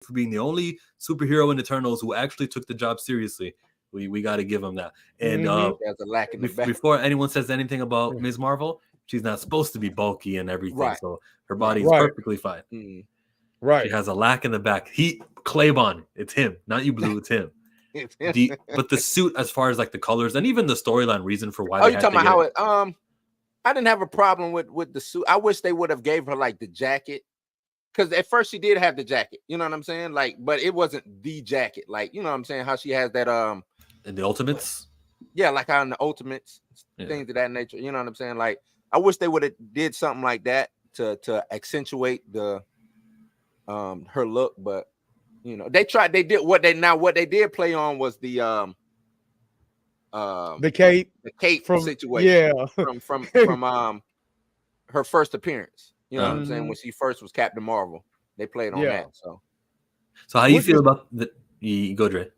for being the only superhero in Eternals who actually took the job seriously. We got to give him that. And There's a lack in the back. before anyone says anything about Ms. Marvel, she's not supposed to be bulky and everything, Right. so her body is perfectly fine. Right. She has a lack in the back. Claybon, it's him, not you, Blue. It's him. But the suit, as far as like the colors and even the storyline reason for why. Oh, you talking about how it? I didn't have a problem with the suit. I wish they would have gave her like the jacket, because at first she did have the jacket. You know what I'm saying? Like, but it wasn't the jacket. Like, you know what I'm saying? How she has that in the Ultimates. Yeah, like how in the Ultimates, things of that nature. You know what I'm saying? Like, I wish they would have did something like that to accentuate the her look, but you know, they did what they did play on was the cape from, situation from her first appearance. You know what I'm saying? When she first was Captain Marvel, they played on that. So how you feel about the go, Dre?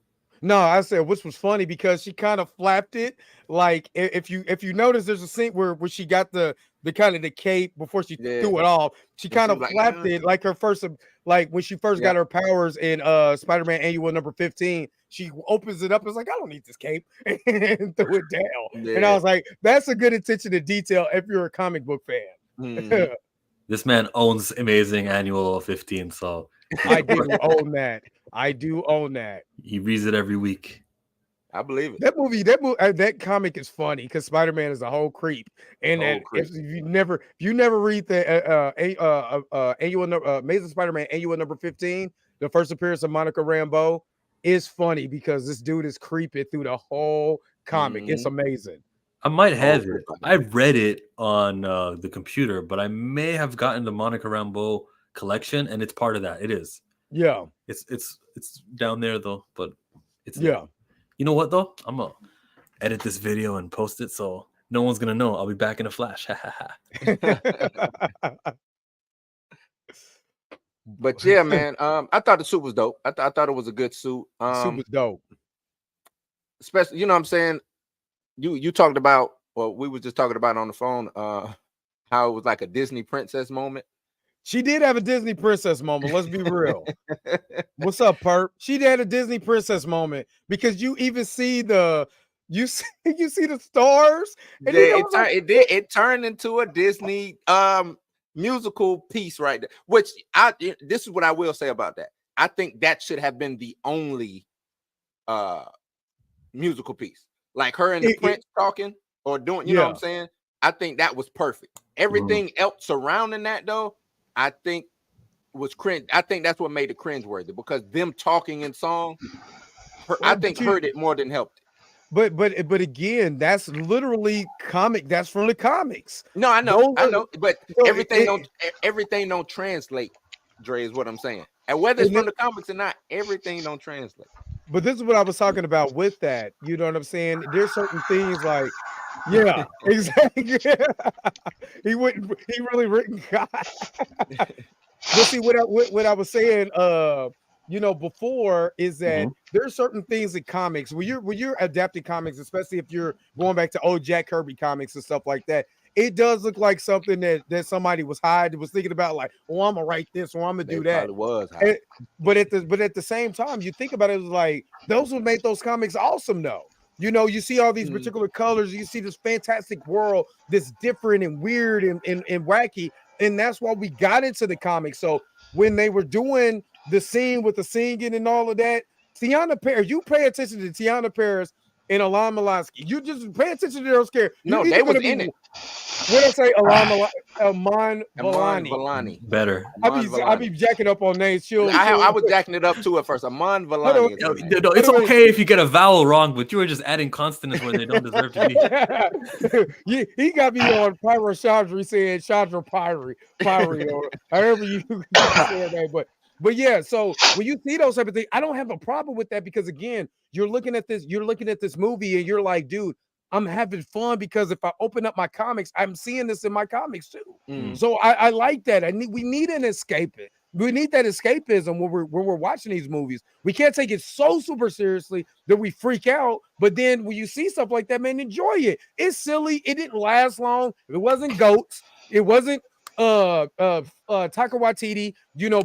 No, I said which was funny because she kind of flapped it. Like if you notice, there's a scene where she got the kind of the cape before she threw it off. She kind of flapped it like her first, like when she first got her powers in Spider-Man Annual number 15. She opens it up. It's like, I don't need this cape, and threw it down. And I was like, that's a good attention to detail if you're a comic book fan. This man owns Amazing Annual 15, so I do own that. I do own that. He reads it every week. I believe it. That comic is funny because Spider-Man is a whole creep, and if you never read the annual Amazing Spider-Man Annual number 15, the first appearance of Monica Rambeau is funny because this dude is creepy through the whole comic. It's amazing. I might have it. I read it on the computer, but I may have gotten the Monica Rambeau collection, and it's part of that. It is. Yeah. It's down there though, but it's yeah. You know what though? I'm gonna edit this video and post it so no one's gonna know. I'll be back in a flash. But yeah, man. I thought the suit was dope. I thought it was a good suit. Suit was dope. Especially, you know what I'm saying? You talked about, well, we were just talking about on the phone, how it was like a Disney princess moment. She did have a Disney princess moment. Let's be real. What's up, Perp? She had a Disney princess moment because you even see the the stars. And it turned into a Disney musical piece right there. Which this is what I will say about that. I think that should have been the only musical piece. Like her and the prince talking or doing, you know what I'm saying? I think that was perfect. Everything else surrounding that though, I think was cringe. I think that's what made it cringeworthy because them talking in song, I think hurt it more than helped it. But again, that's literally comic. That's from the comics. No, I know, but everything don't translate. Dre, is what I'm saying. And whether it's from the comics or not, everything don't translate. But this is what I was talking about with that. You know what I'm saying? There's certain things like, yeah, exactly. He really written God. But see, what I was saying, before is that there's certain things in comics when you're adapting comics, especially if you're going back to old Jack Kirby comics and stuff like that. It does look like something that somebody was thinking about, like, oh, I'm gonna write this or I'm gonna do that. But at the same time, you think about it, like those who made those comics awesome though. You know, you see all these particular colors, you see this fantastic world that's different and weird and wacky, and that's why we got into the comics. So when they were doing the scene with the singing and all of that, Tiana Paris, you pay attention to Tiana Paris and Alan Molansky. You just pay attention to those characters. No, they was in it. What I say, Aman Vellani. Better. I be jacking up on names. I was jacking it up too at first. Aman Vellani. No, it's okay if you get a vowel wrong, but you were just adding consonants where they don't deserve to be. He got me on Pyro Chandra saying Chandra Pyri, or however you say that. But yeah, so when you see those type of things, I don't have a problem with that because again, you're looking at this movie and you're like, dude, I'm having fun because if I open up my comics, I'm seeing this in my comics too. So I like that. We need an escape. We need that escapism when we're watching these movies. We can't take it so super seriously that we freak out. But then when you see stuff like that, man, enjoy it. It's silly. It didn't last long. It wasn't goats. It wasn't Taika Waititi,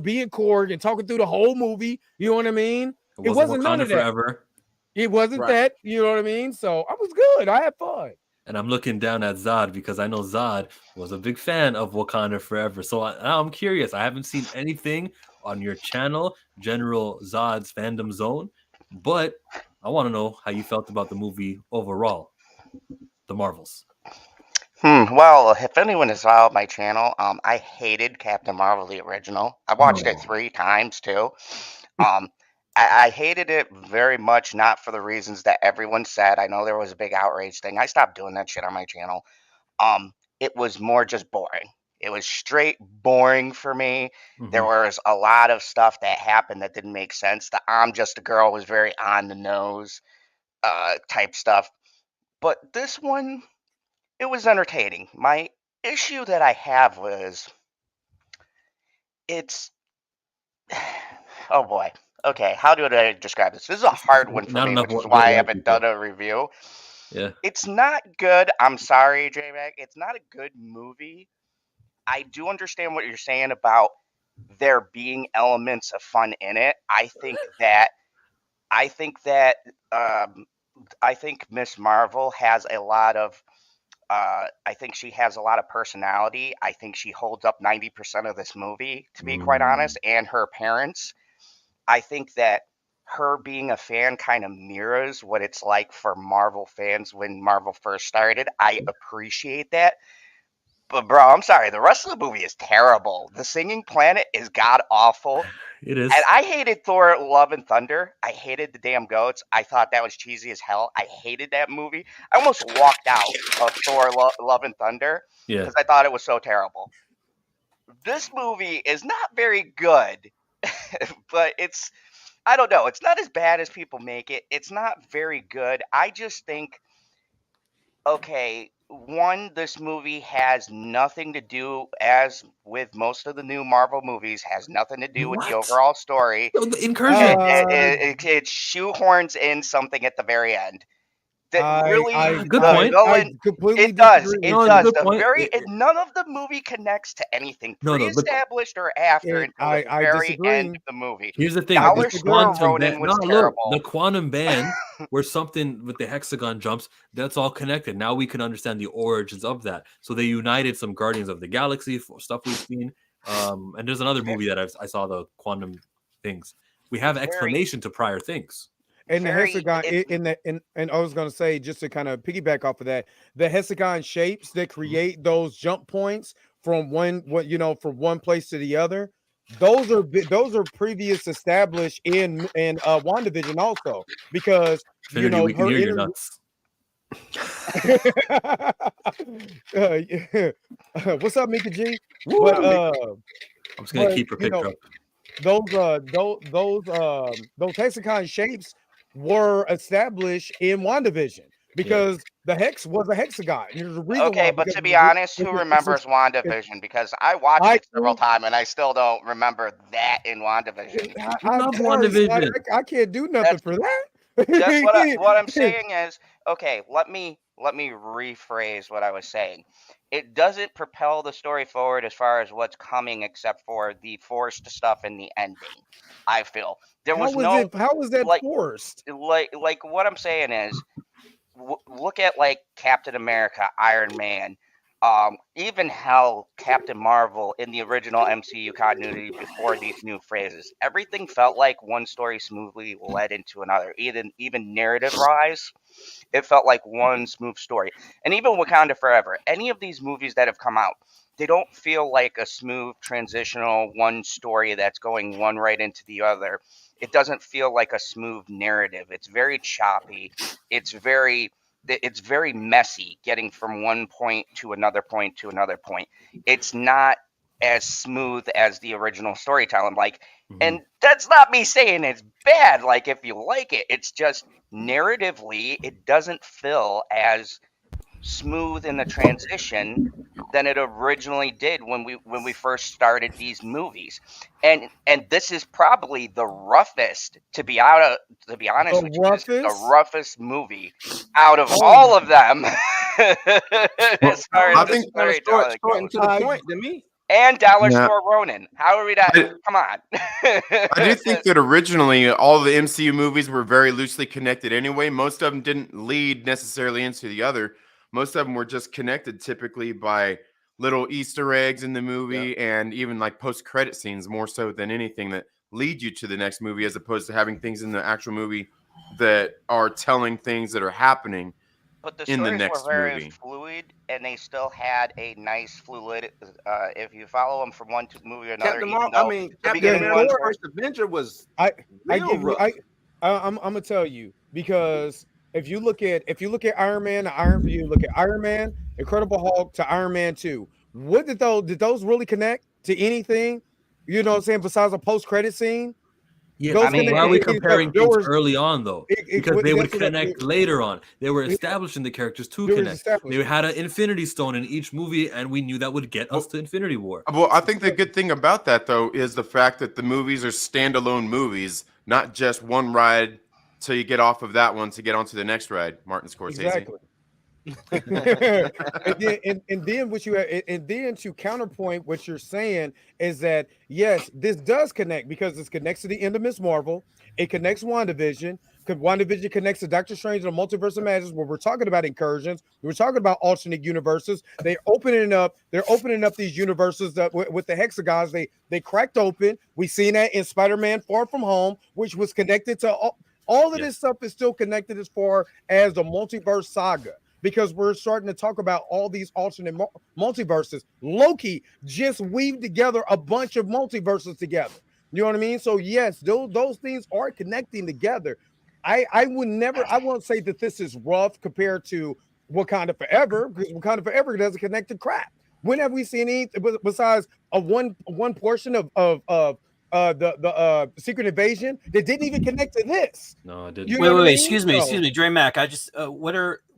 being Korg and talking through the whole movie. You know what I mean? It wasn't none Wakanda of that. Forever. It wasn't Right. that. You know what I mean? So I was good. I had fun. And I'm looking down at Zod because I know Zod was a big fan of Wakanda Forever. So I'm curious. I haven't seen anything on your channel, General Zod's Fandom Zone, but I want to know how you felt about the movie overall, the Marvels. Well, if anyone has followed my channel, I hated Captain Marvel the original. I watched it 3 times too. I hated it very much, not for the reasons that everyone said. I know there was a big outrage thing. I stopped doing that shit on my channel. It was more just boring. It was straight boring for me. There was a lot of stuff that happened that didn't make sense. The I'm Just a Girl was very on the nose type stuff. But this one, it was entertaining. My issue that I have was it's oh boy. Okay, how do I describe this? This is a hard one for Not me, enough which is white why I haven't people. done a review. Yeah. It's not good. I'm sorry, J-Mac. It's not a good movie. I do understand what you're saying about there being elements of fun in it. I think Miss Marvel has a lot of I think she has a lot of personality. I think she holds up 90% of this movie, to be quite honest, and her parents. I think that her being a fan kind of mirrors what it's like for Marvel fans when Marvel first started. I appreciate that. But bro, I'm sorry, the rest of the movie is terrible. The Singing Planet is god awful. It is. And I hated Thor Love and Thunder. I hated the damn goats. I thought that was cheesy as hell. I hated that movie. I almost walked out of Thor Love and Thunder Yeah. because I thought it was so terrible. This movie is not very good, but I don't know. It's not as bad as people make it. It's not very good. I just think, okay, one, this movie has nothing to do, as with most of the new Marvel movies, has nothing to do with the What? overall story. The incursion. It shoehorns in something at the very end. That really, Good the point. villain. I completely It does. disagree It No, with it's a does. you. good point. None of the movie connects to anything No, the pre-established or after until the I very disagree. end of the movie. Here's the thing. Dollar The Store quantum Ronin band. was No, look, terrible. the quantum band, where something with the hexagon jumps, that's all connected. Now we can understand the origins of that. So they united some Guardians of the Galaxy stuff we've seen. And there's another movie that I saw, the quantum things. We have explanation to prior things. And the Very- hexagon, and I was gonna say, just to kind of piggyback off of that, the hexagon shapes that create those jump points from from one place to the other, those are previous established in WandaVision also, because Trinity, we can hear your nuts. What's up, Mika G? Woo! But I'm just gonna keep her picked up. those hexagon shapes were established in WandaVision because the hex was a hexagon. There's a reason Okay, why, but because to be honest, who remembers WandaVision? Because I watched I it several do. times and I still don't remember that in WandaVision. I love sorry, son, WandaVision. I can't do nothing That's- for that. That's what I'm saying is, okay, let me rephrase what I was saying. It doesn't propel the story forward as far as what's coming, except for the forced stuff in the ending. I feel there was How was that like- forced? like what I'm saying is, look at like Captain America, Iron Man, even hell, Captain Marvel in the original MCU continuity before these new phrases. Everything felt like one story smoothly led into another. Even narrative-wise, it felt like one smooth story. And even Wakanda Forever, any of these movies that have come out, they don't feel like a smooth transitional one story that's going one right into the other. It doesn't feel like a smooth narrative. It's very choppy. It's very messy, getting from one point to another point to another point. It's not as smooth as the original storytelling. And that's not me saying it's bad. Like, if you like it, it's just narratively, it doesn't feel as smooth in the transition than it originally did when we first started these movies. And this is probably the roughest, to be honest with you, this is the roughest movie out of all of them. As far I as think the short storytelling and to goes. the point to me. And Dollar Yeah. Store Ronin. How are we not? Come on. I do think that originally all the MCU movies were very loosely connected anyway. Most of them didn't lead necessarily into the other. Most of them were just connected typically by little Easter eggs in the movie and even like post-credit scenes more so than anything that lead you to the next movie, as opposed to having things in the actual movie that are telling things that are happening But the in the stories were next very movie. fluid, and they still had a nice fluid. If you follow them from one movie to another, Captain even Marvel. though I mean, the Captain beginning America: ones were First Avenger was I real give you rough. I'm gonna tell you, because if you look at Iron Man, you look at Iron Man, Incredible Hulk to Iron Man 2. What did those really connect to anything? You know what I'm saying? Besides a post-credit scene, Yeah, those but mean, why are we connected to anything. comparing There things was early on though? Because they would that's what connect later on. They were establishing the characters to there was connect. They establishment. had an Infinity Stone in each movie, and we knew that would get us to Infinity War. Well, I think the good thing about that, though, is the fact that the movies are standalone movies, not just one ride till you get off of that one to get onto the next ride. Martin Scorsese. Exactly. and then what you and then to counterpoint what you're saying is that yes, this does connect because this connects to the end of Miss Marvel. It connects WandaVision. Because WandaVision connects to Doctor Strange and the Multiverse of Madness, where we're talking about incursions. We're talking about alternate universes. They're opening up these universes that with the hexagons. They cracked open. We seen that in Spider-Man: Far From Home, which was connected to all of this stuff is still connected as far as the multiverse saga. Because we're starting to talk about all these alternate multiverses. Loki just weaved together a bunch of multiverses together. You know what I mean? So yes, those things are connecting together. I won't say that this is rough compared to Wakanda Forever, because Wakanda Forever doesn't connect to crap. When have we seen anything besides a one portion of the Secret Invasion that didn't even connect to this? No, it didn't. You know what I Wait, mean? excuse me, Dre Mac. I just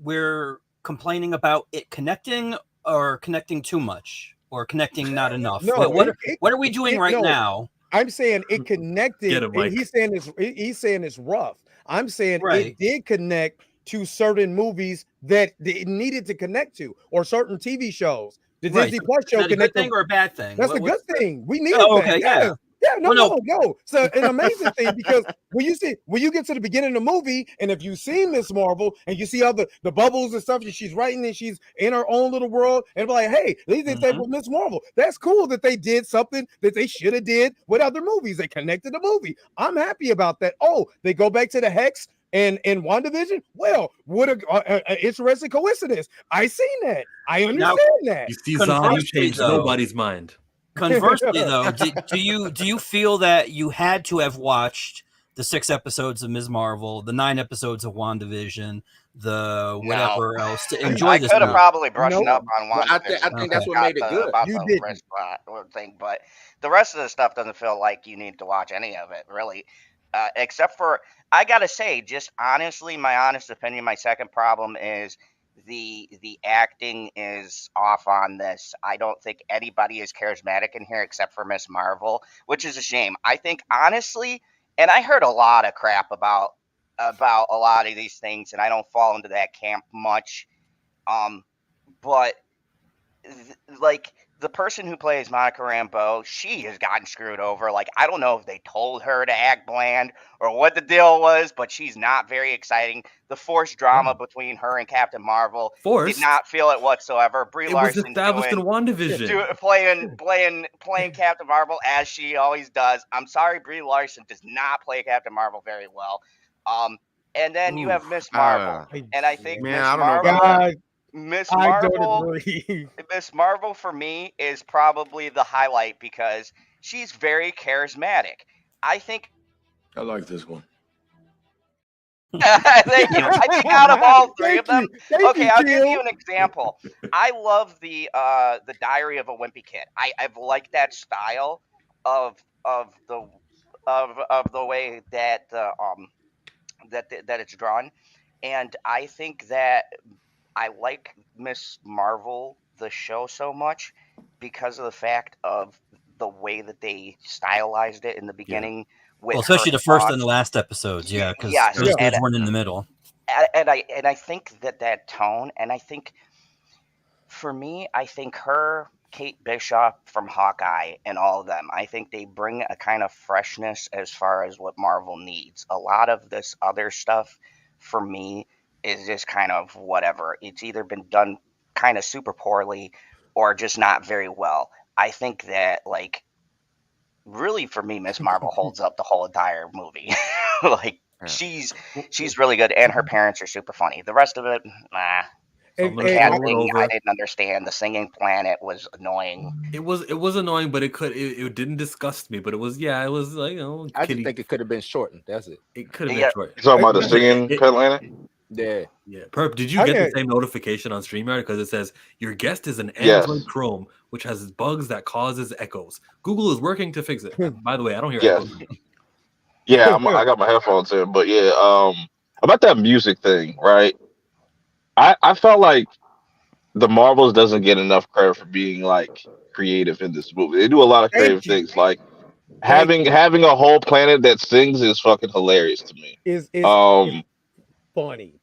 we're complaining about it connecting or connecting too much or connecting not enough. No, what are we doing right now? I'm saying it connected. Get him, Mike. He's saying it's rough. I'm saying Right. it did connect to certain movies that it needed to connect to, or certain TV shows. The Right. Disney Plus show Is that a good connected. thing or a bad thing? That's a good thing. We needed Oh, that. okay, yeah. Yeah, no, Well, no. So an amazing thing, because when you get to the beginning of the movie, and if you've seen Miss Marvel and you see all the bubbles and stuff that she's writing, and she's in her own little world, and be like, hey, these things say, well, Miss Marvel. That's cool that they did something that they should have did with other movies. They connected the movie. I'm happy about that. Oh, they go back to the Hex and WandaVision. Well, what a interesting coincidence. I seen that. I understand that. You see, Zod, you Conversely, changed though- nobody's mind. Conversely, though, do you feel that you had to have watched the 6 episodes of Ms. Marvel, the 9 episodes of WandaVision, the whatever else to enjoy I this could have movie? probably brushed up on one. I think that's what made it good. About You the didn't. wrist thing, but the rest of the stuff doesn't feel like you need to watch any of it, really. Except for, I gotta say, just honestly, my honest opinion, my second problem is the acting is off on this. I don't think anybody is charismatic in here except for Miss Marvel, which is a shame. I think honestly, and I heard a lot of crap about a lot of these things, and I don't fall into that camp much. But like the person who plays Monica Rambeau, she has gotten screwed over. Like, I don't know if they told her to act bland or what the deal was, but she's not very exciting. The forced drama between her and Captain Marvel Forced? Oh. did not feel it whatsoever. Brie It was Larson established in WandaVision. playing Captain Marvel as she always does. I'm sorry, Brie Larson does not play Captain Marvel very well. And then you have Miss Marvel, and I think man, Miss I don't know about Marvel. that. Miss I don't Marvel, agree. Miss Marvel for me is probably the highlight because she's very charismatic. I think. I like this one. Thank you. I think out of all three of them, Thank I'll you, give you Jill. an example. I love the Diary of a Wimpy Kid. I've liked that style of the way that that it's drawn, and I think that I like Miss Marvel the show so much because of the fact of the way that they stylized it in the beginning. With Well, especially her the first thoughts. and the last episodes, yeah, because Yes, there's and- one in the middle. and I think that tone, and I think for me, I think her Kate Bishop from Hawkeye and all of them. I think they bring a kind of freshness as far as what Marvel needs. A lot of this other stuff, for me, is just kind of whatever. It's either been done kind of super poorly or just not very well. I think that, like, really for me, Miss Marvel holds up the whole entire movie. Like, she's really good, and her parents are super funny. The rest of it, nah. So I'm gonna Hey, throw Cat it thing, over. I didn't understand. The singing planet was annoying. It was annoying, but it didn't disgust me. But it was it was like, you know, I just kitty. think it could have been shortened. That's it. It could have Yeah. been short. You talking about the It- singing it- Planet? Yeah. Yeah, Perp, did you I get the get- same notification on StreamYard? Because it says your guest is an Yes. Android Chrome, which has bugs that causes echoes. Google is working to fix it. By the way, I don't hear Yes. echoes. Yeah, I got my headphones in, but yeah, about that music thing, right? I felt like the Marvels doesn't get enough credit for being like creative in this movie. They do a lot of creative Thank you. things, like Thank having a whole planet that sings is fucking hilarious to me. is funny.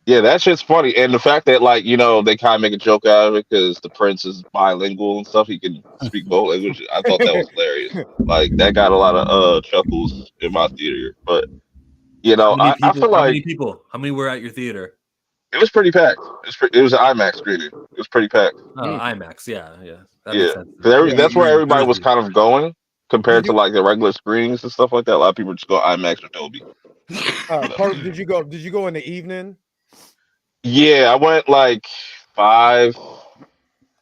Yeah, that shit's funny, and the fact that like they kind of make a joke out of it because the prince is bilingual and stuff. He can speak both languages. I thought that was hilarious. Like that got a lot of chuckles in my theater. But I feel How like many people? How many were at your theater? it was pretty packed. It was an IMAX screening. It was pretty packed. IMAX. Yeah. That makes Yeah, sense. 'Cause that's where You're in everybody was Jersey. kind of going compared to like the regular screenings and stuff like that. A lot of people just go IMAX or Dolby. Perp, did you go in the evening? Yeah, I went like 5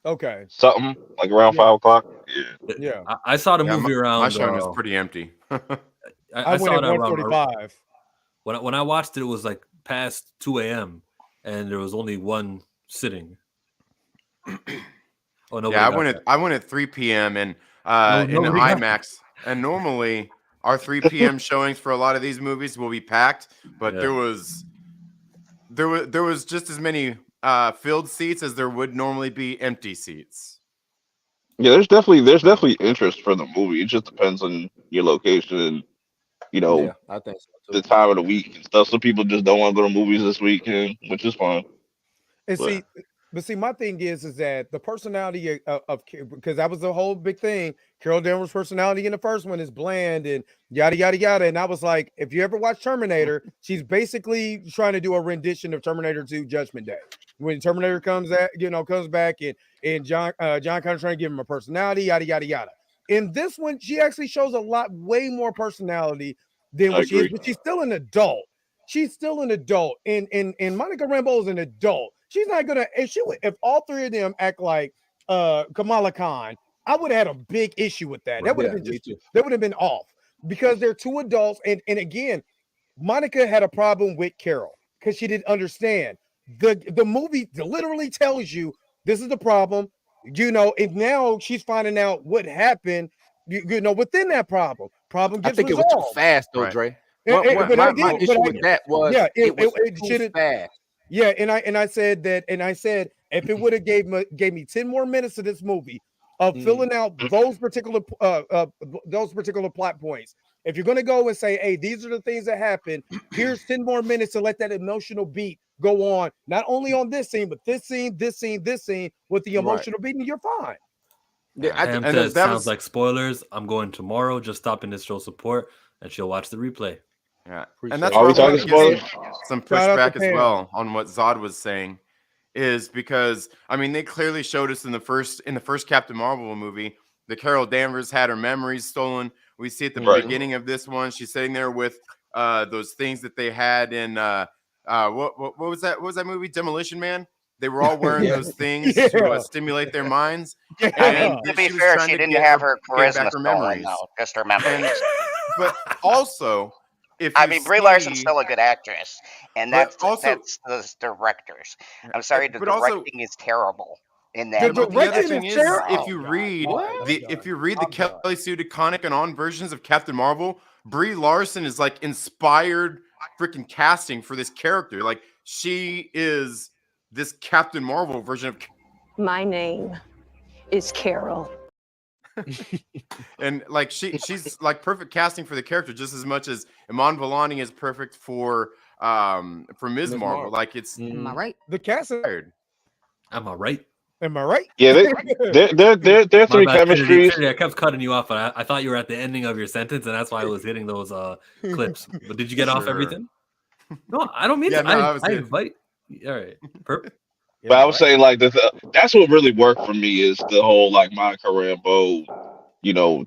Okay. something, like around 5 o'clock. Yeah. Yeah. I saw the Yeah, movie my around. showing was pretty empty. I saw went it at around 1:45. when I watched it. It was like past 2 a.m. and there was only one sitting. Oh no! Yeah, I went at 3 p.m. and in nobody got IMAX. And normally our 3 p.m. showings for a lot of these movies will be packed, but Yeah. there was just as many filled seats as there would normally be empty seats. Yeah, there's definitely interest for the movie. It just depends on your location and Yeah, I think so the too. time of the week and stuff. Some people just don't want to go to movies this weekend, which is fine. And But- see, my thing is that the personality of because that was the whole big thing. Carol Danvers' personality in the first one is bland and yada yada yada. And I was like, if you ever watch Terminator, she's basically trying to do a rendition of Terminator 2 Judgment Day. When Terminator comes back and John Connor trying to give him a personality, yada yada yada. In this one, she actually shows a lot way more personality than what she is, but she's still an adult. She's still an adult, and Monica Rambeau is an adult. She's not gonna if all three of them act like Kamala Khan, I would have had a big issue with that. That would have been that would have been off because they're two adults. And again, Monica had a problem with Carol because she didn't understand. The movie literally tells you this is the problem, and now she's finding out what happened, within that problem. Problem I gets think resolved. it was too fast though, Right. Dre. But My issue with that was it was too shouldn't. fast. Yeah, and I said if it would have gave me 10 more minutes of this movie of filling out those particular plot points. If you're gonna go and say, hey, these are the things that happen, here's 10 more minutes to let that emotional beat go on, not only on this scene, but this scene with the emotional beat, and you're fine. Yeah, Pam and says, that sounds was- like spoilers. I'm going tomorrow. Just stopping to show support, and she'll watch the replay. Yeah, Appreciate and that's it. Are where we I wanted talking to get spoilers? some Shout out pushback to as Pam. well on what Zod was saying, is because I mean they clearly showed us in the first Captain Marvel movie that Carol Danvers had her memories stolen. We see at the Right. beginning of this one, she's sitting there with those things that they had in what was that? What was that movie? Demolition Man. They were all wearing Yeah. those things Yeah. to stimulate their minds. Yeah. I mean, And to be she was fair, trying she to didn't get have her- her get charisma back her stolen, memories. though. Just her memories. But also, if I you mean, Brie Larson's see- still a good actress, and But that's also- the directors. I'm sorry, the but also- directing is terrible in The that But movie. the other directing thing is is, terrible. if you read I'm done. Kelly Sue DeConnick and on versions of Captain Marvel, Brie Larson is like inspired freaking casting for this character. Like she is this Captain Marvel version of, My name is Carol. and like she's like perfect casting for the character just as much as Iman Vellani is perfect for Ms. Marvel. Like it's Am I right? The cast is weird. Am I right? Am I right? Yeah, they're My three bad, Trinity. chemistries. Trinity, I kept cutting you off, but I thought you were at the ending of your sentence, and that's why I was hitting those clips. But did you get off Sure. everything? No, I don't mean Yeah, to. no, I was I good. invite. All right. But I was saying like that's what really worked for me is the whole like Monica Rambeau, you know,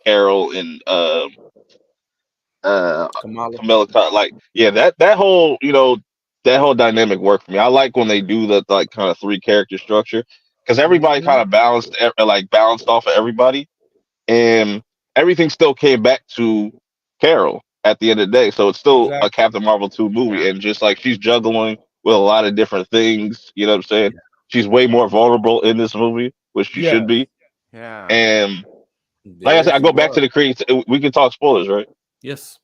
Carol and Kamala. Camilla like yeah that whole that whole dynamic worked for me. I like when they do that like kind of three character structure because everybody kind of balanced off of everybody and everything still came back to Carol at the end of the day. So it's still a Exactly. Captain Marvel 2 movie Yeah. and just like she's juggling with a lot of different things, you know what I'm saying? Yeah. She's way more vulnerable in this movie, which she should be. Yeah. And like I said, I She go back to was. the creeds. We can talk spoilers, right? Yes.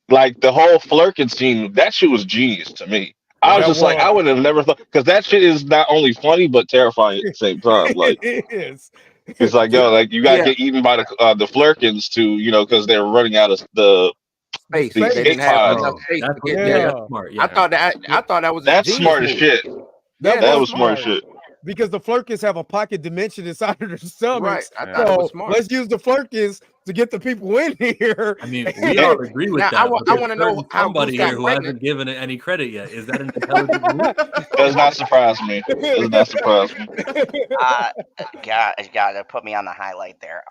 Like the whole flirting scene, that shit was genius to me. I was That just like, I was. would have never thought because that shit is not only funny but terrifying at the same time. Like It is. it's like yo, like you gotta Yeah, get eaten by the flirkins to because they're running out of the space. space. They didn't escape have pods. enough Oh, space that's to get yeah, there. that's smart. Yeah. I thought that was a That's genius smart as move. shit. Yeah, That was smart as shit. Because the Flurkins have a pocket dimension inside of their stomachs. Right. I Yeah. thought it was So smart. let's use the Flurkins to get the people in here. I mean, we all agree with Now, that. I but want there's to know certain how somebody Goose here got who pregnant. hasn't given it any credit yet. Is that an intelligent move? Does not surprise me. Does not surprise me. Gotta put me on the highlight there.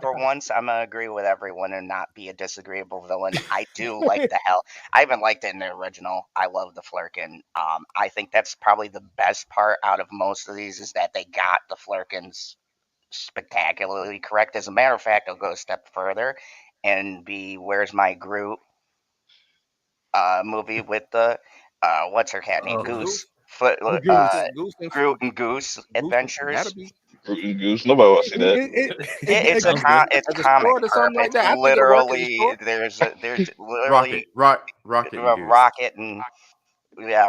For once, I'm gonna agree with everyone and not be a disagreeable villain. I do like the hell. I even liked it in the original. I love the Flurkin. I think that's probably the best part out of most of these is that they got the Flurkins spectacularly correct. As a matter of fact, I'll go a step further and be Where's My Groot movie with the what's her cat name? Oh. Goose. Goose and Groot and Goose Adventures. Gotta be. Fruit and Goose. Nobody wants to see that. It's sounds good. it's As a comic sport or something perp. like It's that. I think it worked as a literally sport. there's literally Rocket and Goose. Rocket and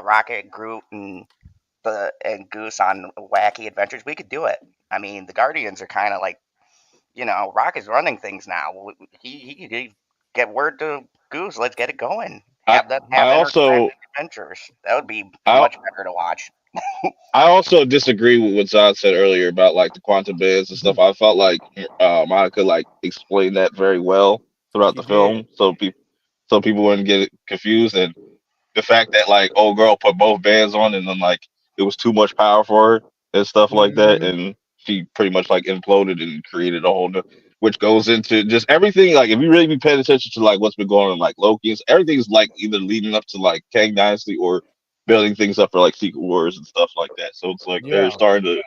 Rocket, Groot and Goose on wacky adventures. We could do it. I mean, the Guardians are kind of like Rocket's running things now. He get word to Goose. Let's get it going. Have I also intergalactic adventures. That would be I, much better to watch. I also disagree with what Zod said earlier about like the quantum bands and stuff. I felt like Monica like explained that very well throughout She the film, so people wouldn't get confused. And the fact that like old girl put both bands on and then like it was too much power for her and stuff like that, and she pretty much like imploded and created a whole new, which goes into just everything. Like if you really be paying attention to like what's been going on, like Loki, everything's like either leading up to like Kang Dynasty or building things up for like Secret Wars and stuff like that. So it's like they're starting to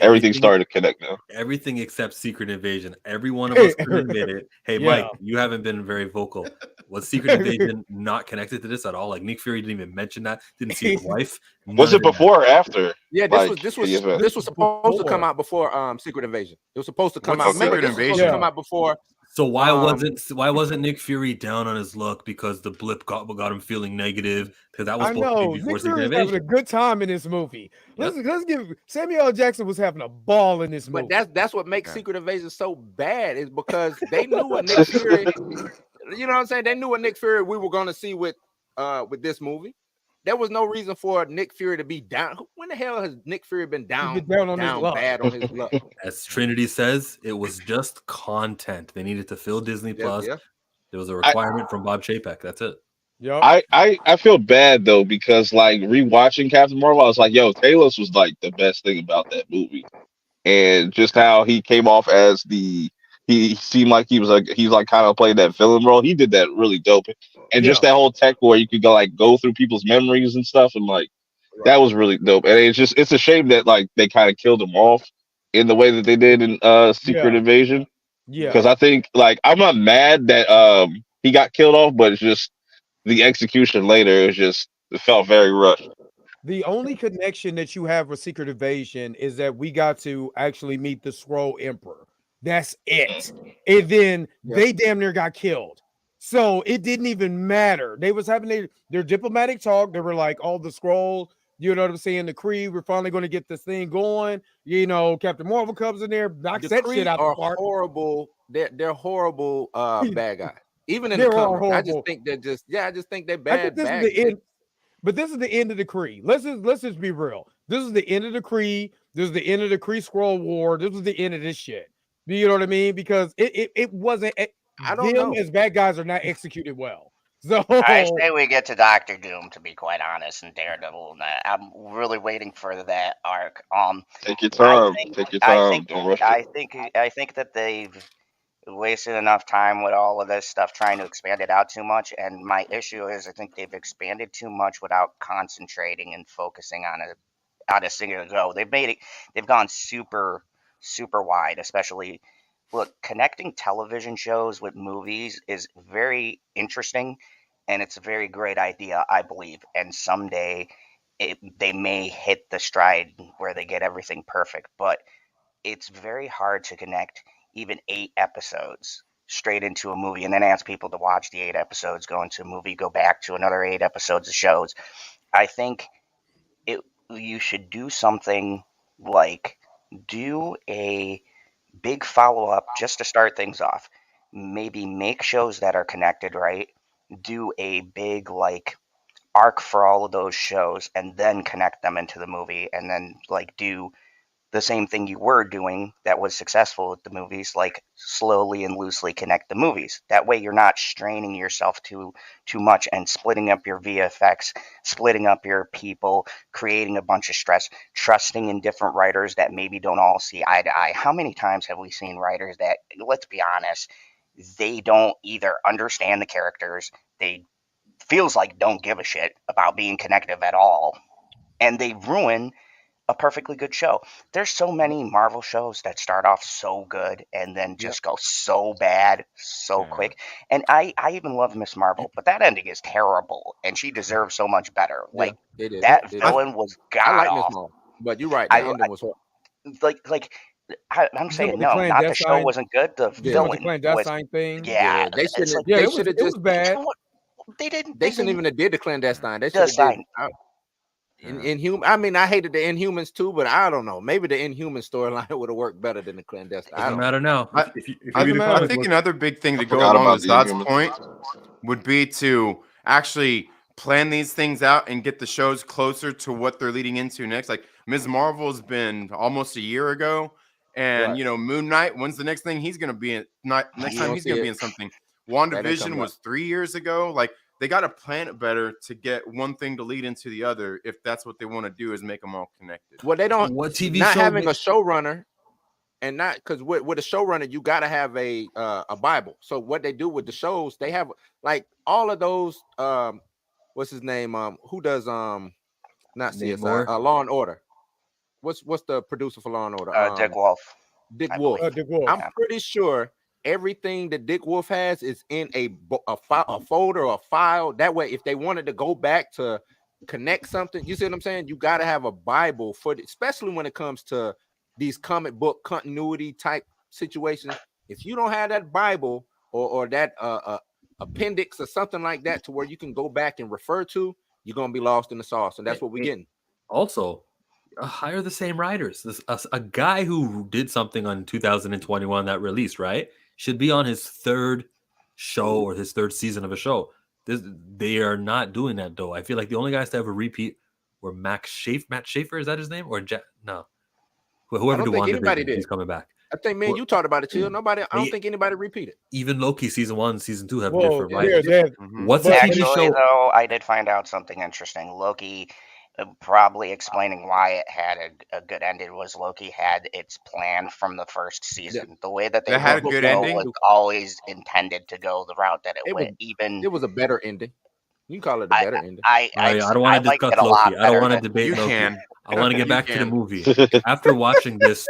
everything's starting to connect now. Everything except Secret Invasion. Every one of us can admit it. Hey, Mike, you haven't been very vocal. Was Secret Invasion not connected to this at all? Like Nick Fury didn't even mention that. Didn't see his wife. Was it before or after? Yeah, this was supposed to come out before Secret Invasion. It was supposed to come out. Remember, this was supposed to come out before. So why wasn't Nick Fury down on his luck because the blip got him feeling negative? Because that was supposed to be before Nick Secret Fury was Invasion. having a good time in this movie. Let's give Samuel L. Jackson was having a ball in this movie. But that's what makes Secret Invasion so bad is because they knew what Nick Fury. You know what I'm saying? They knew what Nick Fury we were going to see with this movie. There was no reason for Nick Fury to be down. When the hell has Nick Fury been down bad on his luck? As Trinity says, it was just content. They needed to fill Disney Plus. Yeah. There was a requirement from Bob Chapek. That's it. I feel bad though because like rewatching Captain Marvel, I was like, yo, Talos was like the best thing about that movie, and just how he came off as he seemed like he's like kind of played that villain role. He did that really dope, and just that whole tech where you could go through people's memories and stuff, and like that was really dope. And it's a shame that like they kind of killed him off in the way that they did in Secret Invasion. Yeah, because I think like I'm not mad that he got killed off, but it's just the execution later. It felt very rushed. The only connection that you have with Secret Invasion is that we got to actually meet the Skrull Emperor. That's it. And then they damn near got killed. So it didn't even matter. They was having their diplomatic talk. They were like, all the Skrulls, you know what I'm saying? The Kree, we're finally going to get this thing going. You know, Captain Marvel comes in there, knocks that shit out the park. Horrible. They're horrible bad guys. Even in the comics. I just think they're bad guys. But this is the end of the Kree. Let's just be real. This is the end of the Kree. This is the end of the Kree Scroll War. This was the end of this shit. Do you know what I mean? Because it wasn't. I don't them know. as bad guys are not executed well. So I say we get to Doctor Doom, to be quite honest, and Daredevil. And that. I'm really waiting for that arc. Take your time. think- Take your I time. think Don't rush it. I think that they've wasted enough time with all of this stuff trying to expand it out too much. And my issue is I think they've expanded too much without concentrating and focusing on a singular go. They've gone super wide, especially. Look, connecting television shows with movies is very interesting, and it's a very great idea, I believe. And someday they may hit the stride where they get everything perfect, but it's very hard to connect even 8 episodes straight into a movie and then ask people to watch the 8 episodes, go into a movie, go back to another 8 episodes of shows. I think you should do something like do a big follow-up just to start things off. Maybe make shows that are connected, right? Do a big like arc for all of those shows and then connect them into the movie, and then like do the same thing you were doing that was successful with the movies, like slowly and loosely connect the movies. That way you're not straining yourself too much and splitting up your VFX, splitting up your people, creating a bunch of stress, trusting in different writers that maybe don't all see eye to eye. How many times have we seen writers that, let's be honest, they don't either understand the characters, they feels like don't give a shit about being connective at all, and they ruin a perfectly good show. There's so many Marvel shows that start off so good and then just go so bad so quick. And I even love Miss Marvel, but that ending is terrible, and she deserves so much better. Like that villain was god I like Miss awful. Marvel, but you're right. The ending was horrible. I'm saying no, not the show wasn't good. The villain the clandestine thing. Yeah, they it's shouldn't. like, They it should have was just. bad. they didn't. They shouldn't even have did the clandestine. They should Just have did. Inhuman. I mean, I hated the Inhumans too, but I don't know. Maybe the Inhuman storyline would have worked better than the clandestine. Doesn't matter now. I think another big thing to go forgot along about with the Zod's Inhumans. point would be to actually plan these things out and get the shows closer to what they're leading into next. Like Ms. Marvel's been almost a year ago, and you know, Moon Knight. When's the next thing he's going to be in? Next time he's going to be in something. WandaVision was 3 years ago. Like they got to plan it better to get one thing to lead into the other. If that's what they want to do, is make them all connected. Well, they don't. What TV not show having a showrunner, and not because with a showrunner, you got to have a Bible. So what they do with the shows, they have like all of those. What's his name? Who does not CSI? Law and Order. What's the producer for Law and Order? Dick Wolf. Dick Wolf. Dick Wolf. I'm pretty sure everything that Dick Wolf has is in a folder or a file. That way, if they wanted to go back to connect something, you see what I'm saying? You got to have a Bible for it, especially when it comes to these comic book continuity type situations. If you don't have that Bible or that appendix or something like that to where you can go back and refer to, you're gonna be lost in the sauce, and that's what we're getting. Also, hire the same writers. A guy who did something on 2021 that released, right, should be on his 3rd show or his 3rd season of a show. They are not doing that though. I feel like the only guys to ever repeat were Matt Schaefer, is that his name? Or no, whoever did WandaVision, he's coming back. I think, man, you talked about it, Chill. Nobody, I don't think anybody repeated. Even Loki season 1, season 2 have different writers. What's a TV show? Though, I did find out something interesting. Loki, probably explaining why it had a good ending, was Loki had its plan from the first season. Yeah. The way that they had a good ending was always intended to go the route that it went. It was a better ending. You can call it a better ending. I don't want to discuss Loki. I don't want to debate you Loki. Can. I want to get back to the movie. After watching this,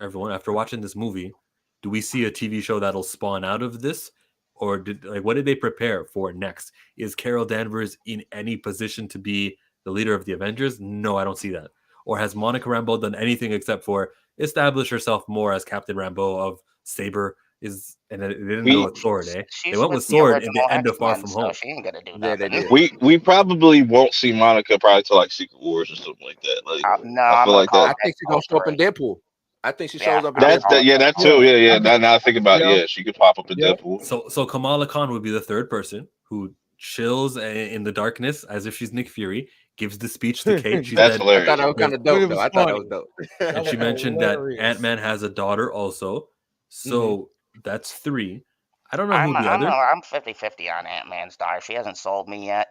after watching this movie, do we see a TV show that'll spawn out of this? Or what did they prepare for next? Is Carol Danvers in any position to be the leader of the Avengers? No, I don't see that. Or has Monica Rambeau done anything except for establish herself more as Captain Rambeau of Saber? And they didn't go with Sword, eh? They went with Sword in the end of Far From Home. She ain't gonna do that. We probably won't see Monica probably till like Secret Wars or something like that. Like no, I feel like that. I think she's gonna show up in Deadpool. I think she shows up in Deadpool. That too. Yeah. Now I think about Yeah. she could pop up in Deadpool. So Kamala Khan would be the 3rd person who chills in the darkness as if she's Nick Fury, gives the speech to Kate. She That's said, I thought hilarious. that was kind of dope, though. I thought that was dope. and she mentioned that Ant-Man has a daughter also. So that's 3. I don't know who the other. I'm 50-50 on Ant-Man's daughter. She hasn't sold me yet.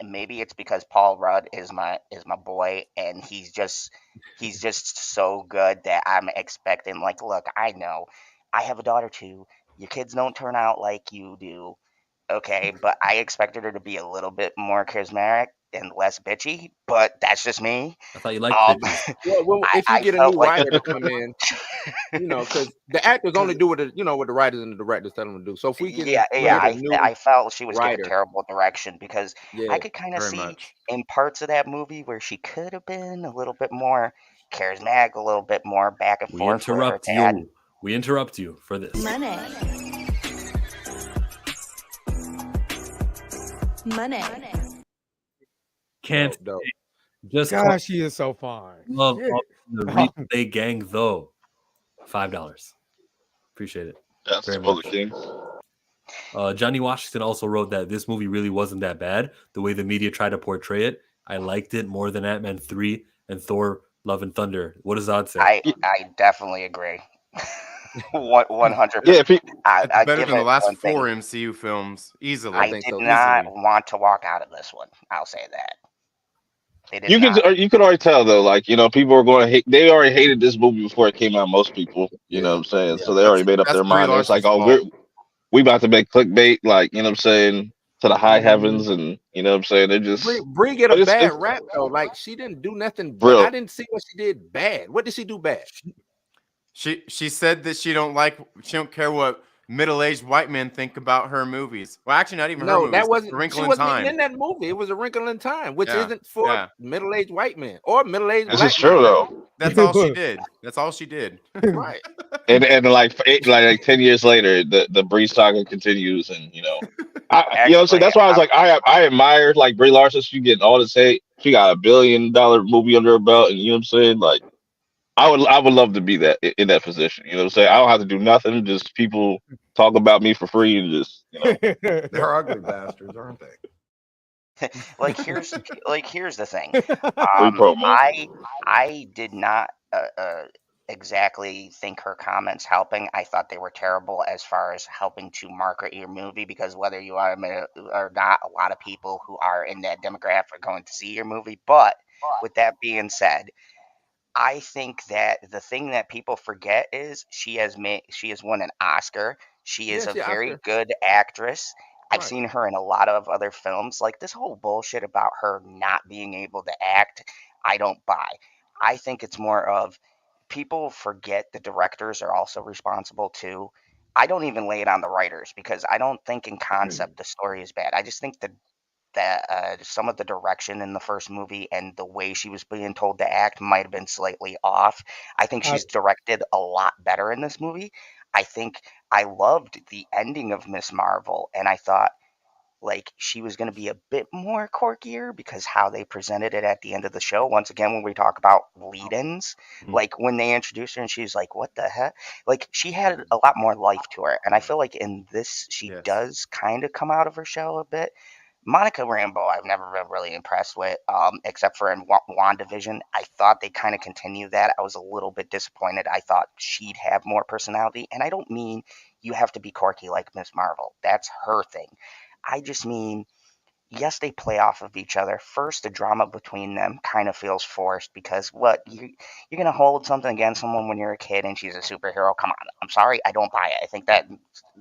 Maybe it's because Paul Rudd is my boy, and he's just so good that I'm expecting. Like, look, I know I have a daughter too. Your kids don't turn out like you do, okay? But I expected her to be a little bit more charismatic and less bitchy. But that's just me. I thought you liked bitches. Well, if you I get a felt new like writer to come in, because the actors only do what what the writers and the directors tell them to do. So if we can, I felt she was writer. given terrible direction because Yeah, I could kind of very see much. in parts of that movie where she could have been a little bit more charismatic, a little bit more back and We forth with her interrupt dad. you. We interrupt you for this. Money. Can't dope. just Gosh, she is so fine. love Shit. the replay gang though. $5. Appreciate it. That's very the Bullet much. King. Johnny Washington also wrote that this movie really wasn't that bad. The way the media tried to portray it, I liked it more than Ant-Man 3 and Thor: Love and Thunder. What does Odd say? I definitely agree. 100%. Yeah, It's I better give than the it last one thing. 4 MCU films easily. I think did so, not easily. want to walk out of this one. I'll say that. They did you not. could already tell though, like people are going to hate. They already hated this movie before it came out. Most people, you know what I'm saying. So they already made up That's their Brie mind. It's like, Larson's oh, fault. we about to make clickbait, like you know what I'm saying, to the high heavens, and you know what I'm saying. They're just Brie get but a it's bad rap though. Like she didn't do nothing. Bro. I didn't see what she did bad. What did she do bad? She said that she don't care what middle-aged white men think about her movies. Well, actually, not even her movies. That wasn't. A Wrinkle She in wasn't Time. even in that movie. It was A Wrinkle in Time, which Yeah, isn't for yeah. middle-aged white men or middle-aged This black is true men. though. That's all she did. That's all she did. Right. And like 10 years later, the Brie saga continues, and you know what I'm saying. That's why I was like, I admired like Brie Larson. She getting all this hate. She got $1 billion movie under her belt, and you know what I'm saying. Like, I would love to be in that position. You know what I'm saying. I don't have to do nothing. Just people talk about me for free, and just They're ugly bastards, aren't they? Here's the thing. free promo. I did not exactly think her comments helping. I thought they were terrible as far as helping to market your movie, because whether you are or not, a lot of people who are in that demographic are going to see your movie. But with that being said, I think that the thing that people forget is she has won an Oscar. She is a very good actress. I've seen her in a lot of other films. Like, this whole bullshit about her not being able to act, I don't buy. I think it's more of people forget the directors are also responsible too. I don't even lay it on the writers, because I don't think in concept the story is bad. I just think that some of the direction in the first movie and the way she was being told to act might have been slightly off. I think she's directed a lot better in this movie. I think I loved the ending of Miss Marvel, and I thought like she was going to be a bit more quirkier, because how they presented it at the end of the show. Once again, when we talk about lead-ins, like when they introduced her and she's like, what the heck? Like, she had a lot more life to her. And I feel like in this, she does kind of come out of her shell a bit. Monica Rambeau, I've never been really impressed with, except for in WandaVision. I thought they kind of continued that. I was a little bit disappointed. I thought she'd have more personality. And I don't mean you have to be quirky like Miss Marvel. That's her thing. I just mean, yes, they play off of each other. First, the drama between them kind of feels forced, because you're going to hold something against someone when you're a kid and she's a superhero? Come on. I'm sorry, I don't buy it. I think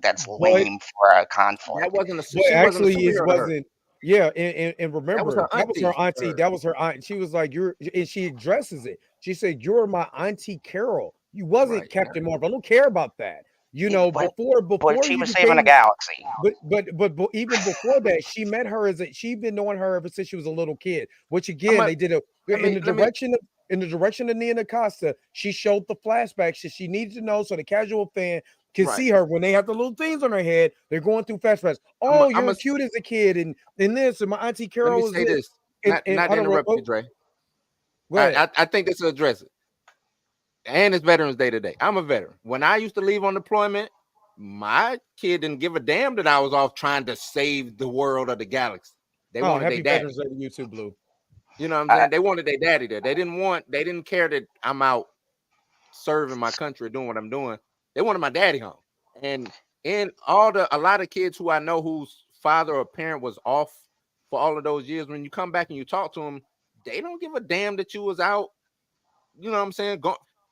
that's lame for a conflict. That wasn't It wasn't. Yeah, and remember, that was her auntie. That was her aunt. She was like, and she addresses it. She said, "You're my auntie Carol. You wasn't Captain Marvel. I don't care about that." You know, before she was saving a galaxy. But even before that, she met her she'd been knowing her ever since she was a little kid. Which again, they did in the direction of Nia Costa. She showed the flashbacks that she needed to know, so the casual fan can see her when they have the little things on her head. They're going through flashbacks. Oh, you're cute as a kid, and this, and my auntie Carol. Let me say this. Not to interrupt you, Dre. I think this will address it. And it's Veterans Day today. I'm a veteran. When I used to leave on deployment, my kid didn't give a damn that I was off trying to save the world or the galaxy. They wanted happy their daddy. Veterans Day to you too, Blue. You know what I'm saying? They wanted their daddy there. They didn't care that I'm out serving my country, doing what I'm doing. They wanted my daddy home. And a lot of kids who I know whose father or parent was off for all of those years, when you come back and you talk to them, they don't give a damn that you was out. You know what I'm saying?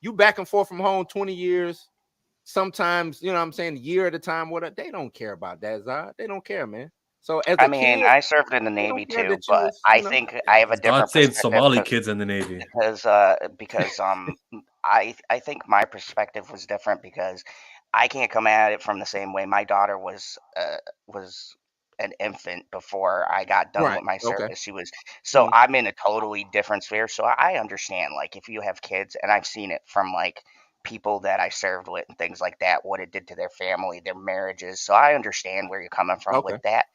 You back and forth from home 20 years. Sometimes, you know what I'm saying, a year at a time, whatever. They don't care about that, Zod. They don't care, man. So as a kid, I served in the Navy too, but I think I have a Zod different saved perspective Somali kids in the Navy. because I think my perspective was different because I can't come at it from the same way. My daughter was an infant before I got done with my service. She was I'm in a totally different sphere. So I understand, like, if you have kids, and I've seen it from like people that I served with and things like that, what it did to their family, their marriages. So I understand where you're coming from with that.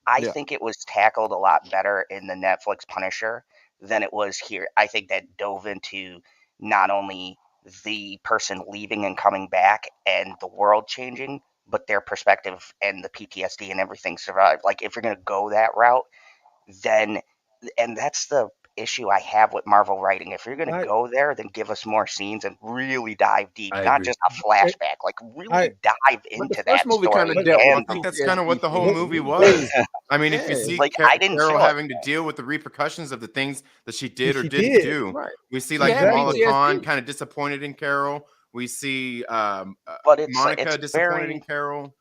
I think it was tackled a lot better in the Netflix Punisher than it was here. I think that dove into not only the person leaving and coming back and the world changing, but their perspective and the PTSD and everything survived. Like, if you're going to go that route, then, and that's the issue I have with Marvel writing. If you're going to go there, then give us more scenes and really dive deep, not just a flashback. Like, really dive into that story. I think that's kind of what the whole movie was. I mean, if you see like, I didn't Carol feel having to deal with the repressions of the things that she did or didn't do, we see like Kamala Khan kind of disappointed in Carol. We see Monica disappointed in Carol.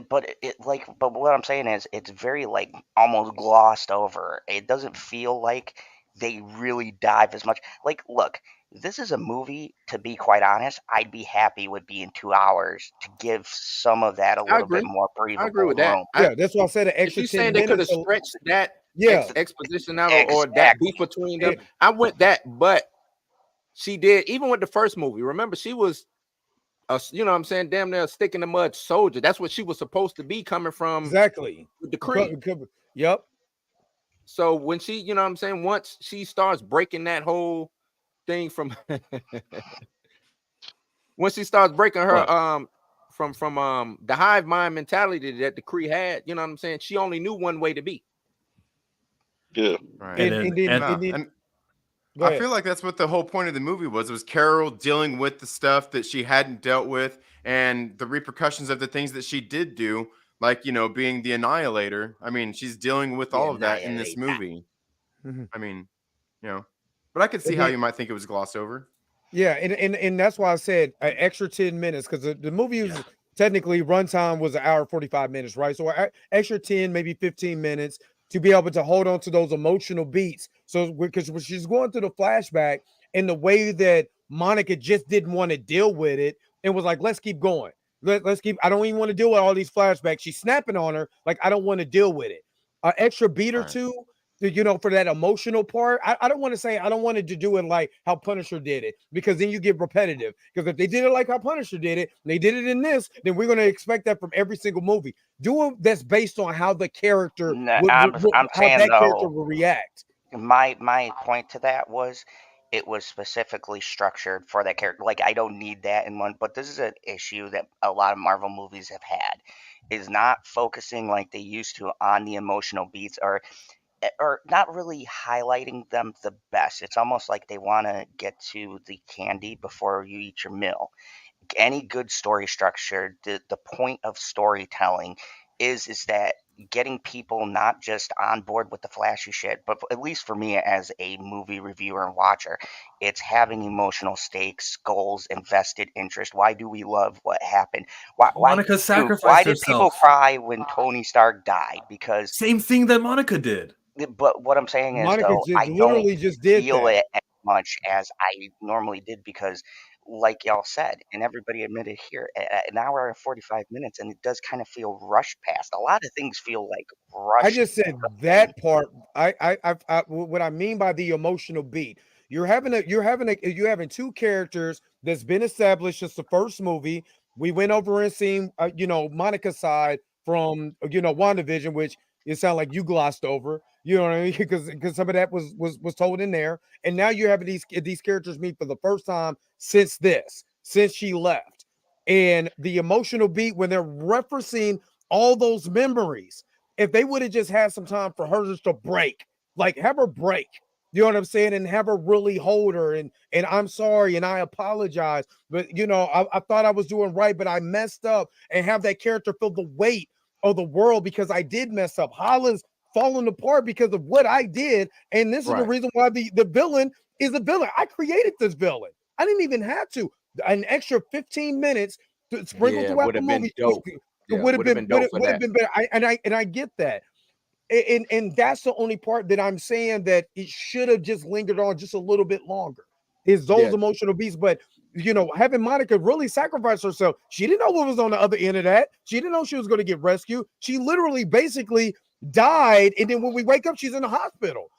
But what I'm saying is it's very like almost glossed over. It doesn't feel like they really dive as much. Like, look, this is a movie, to be quite honest, I'd be happy with being 2 hours to give some of that a little bit more breathable. I agree with that. Yeah, that's why I said an extra 10 saying minutes. They could have stretched that exposition out or that Exactly. beef between them. I went that, but she did, even with the first movie. Remember, she was you know what I'm saying, damn near stick in the mud soldier. That's what she was supposed to be, coming from with the Creed. Yep. So when she, you know what I'm saying, once she starts breaking that whole thing from once she starts breaking her from the hive mind mentality that the Kree had, you know what I'm saying, she only knew one way to be. Yeah. Right. And I feel like that's what the whole point of the movie was. It was Carol dealing with the stuff that she hadn't dealt with and the repercussions of the things that she did do, like, you know, being the Annihilator. I mean, she's dealing with all of that in this movie. I mean, you know, but I could see how you might think it was glossed over. Yeah, and that's why I said an extra 10 minutes, because the movie was technically runtime was an hour 45 minutes, right? So extra 10, maybe 15 minutes to be able to hold on to those emotional beats. So because when she's going through the flashback and the way that Monica just didn't want to deal with it and was like, let's keep going. Let's keep, I don't even want to deal with all these flashbacks. She's snapping on her like, I don't want to deal with it. An extra beat or two, you know, for that emotional part. I don't want to say, I don't want it to do it like how Punisher did it, because then you get repetitive. Because if they did it like how Punisher did it, and they did it in this, then we're going to expect that from every single movie. Do it that's based on how the character character will react. My point to that was, it was specifically structured for that character. Like, I don't need that in one, but this is an issue that a lot of Marvel movies have had, is not focusing like they used to on the emotional beats, or not really highlighting them the best. It's almost like they want to get to the candy before you eat your meal. Any good story structure, the point of storytelling is that getting people not just on board with the flashy shit, but at least for me as a movie reviewer and watcher, it's having emotional stakes, goals, invested interest. Why do we love what happened? Monica sacrificed why did herself. people cry when Tony Stark died? Because same thing that Monica did. But what I'm saying is, Monica though, I literally don't just did feel that. it as much as I normally did, because, like y'all said, and everybody admitted here, an hour and 45 minutes, and it does kind of feel rushed past. A lot of things feel like rushed. I just said that part. What I mean by the emotional beat, you're having two characters that's been established since the first movie. We went over and seen, you know, Monica's side from, you know, WandaVision, which it sounded like you glossed over. You know what I mean? Because some of that was told in there, and now you're having these characters meet for the first time since she left. And the emotional beat when they're referencing all those memories, if they would have just had some time for her just to break, like have her break, you know what I'm saying, and have her really hold her and I'm sorry and I apologize, but I thought I was doing right, but I messed up, and have that character feel the weight of the world because I did mess up. Holland's falling apart because of what I did, and this is the reason why the villain is a villain. I created this villain. I didn't even have to. An extra 15 minutes to sprinkle throughout the movie. It would have been better. I get that. And that's the only part that I'm saying that it should have just lingered on just a little bit longer. Is those emotional beats, but having Monica really sacrifice herself. She didn't know what was on the other end of that. She didn't know she was going to get rescued. She literally basically died, and then when we wake up, she's in the hospital.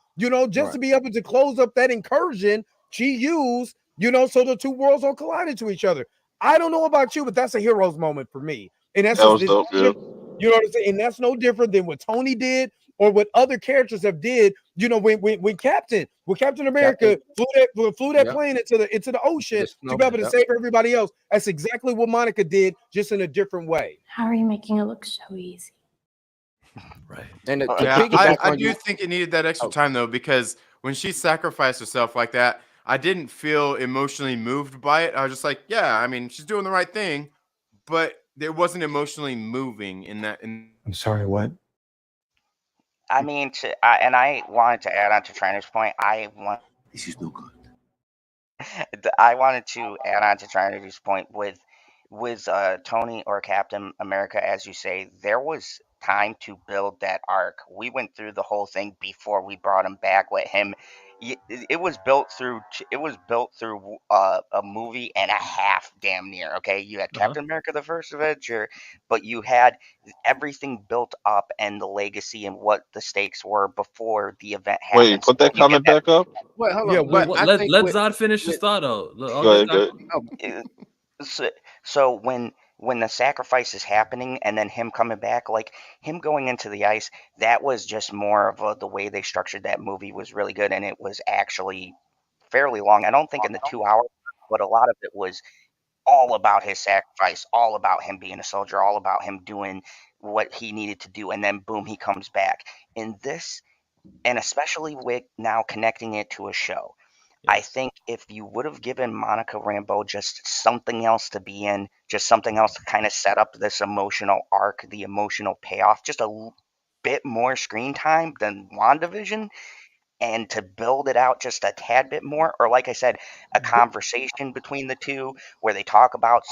Just to be able to close up that incursion she used, so the two worlds don't collide into each other. I don't know about you, but that's a hero's moment for me. And that's that was dope, yeah. You know what I'm saying? And that's no different than what Tony did or what other characters have did. When Captain America flew that plane into the ocean to be able to save everybody else. That's exactly what Monica did, just in a different way. How are you making it look so easy? Right. And I do think it needed that extra time though, because when she sacrificed herself like that, I didn't feel emotionally moved by it. I was just like, yeah, I mean, she's doing the right thing, but it wasn't emotionally moving in that. I'm sorry, what? I mean, I wanted to add on to Triner's point. This is no good. I wanted to add on to Triner's point with Tony or Captain America, as you say. There was time to build that arc. We went through the whole thing before we brought him back with him. It was built through a movie and a half, damn near. Okay, you had Captain America: The First Avenger, but you had everything built up and the legacy and what the stakes were before the event happened. Wait, put that comment back up. Wait, hold on. Yeah, But let Zod finish his thought out. Go ahead. So when the sacrifice is happening and then him coming back, like him going into the ice, that was just more of the way they structured that movie was really good, and it was actually fairly long. I don't think in the 2 hours, but a lot of it was all about his sacrifice, all about him being a soldier, all about him doing what he needed to do, and then boom, he comes back. In this, and especially with now connecting it to a show, I think if you would have given Monica Rambeau just something else to be in, just something else to kind of set up this emotional arc, the emotional payoff, just a bit more screen time than WandaVision, and to build it out just a tad bit more, or like I said, a conversation between the two where they talk about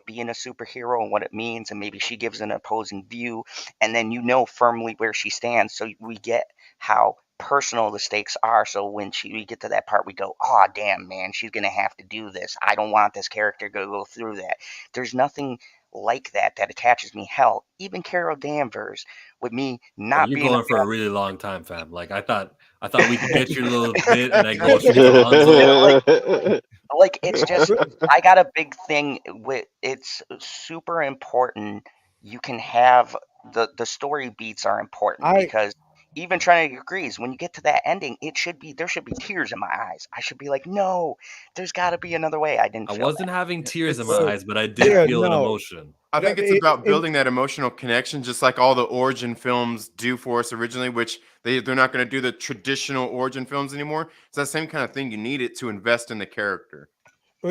being a superhero and what it means, and maybe she gives an opposing view, and then firmly where she stands, so we get how personal the stakes are. So when we get to that part, we go, oh damn, man, she's gonna have to do this. I don't want this character to go through that. There's nothing like that attaches me. Hell, even Carol Danvers, with me not you're being going for a really long time, fam. Like I thought we could get your little bit and then go straight to Hanzo. Like it's just, I got a big thing with, it's super important. You can have the story beats are important because even Trinity agrees, when you get to that ending, there should be tears in my eyes. I should be like, no, there's got to be another way. I wasn't having tears in my eyes, but I did feel an emotion. I think it's about building that emotional connection, just like all the origin films do for us originally, which they're not going to do the traditional origin films anymore. It's that same kind of thing. You need it to invest in the character.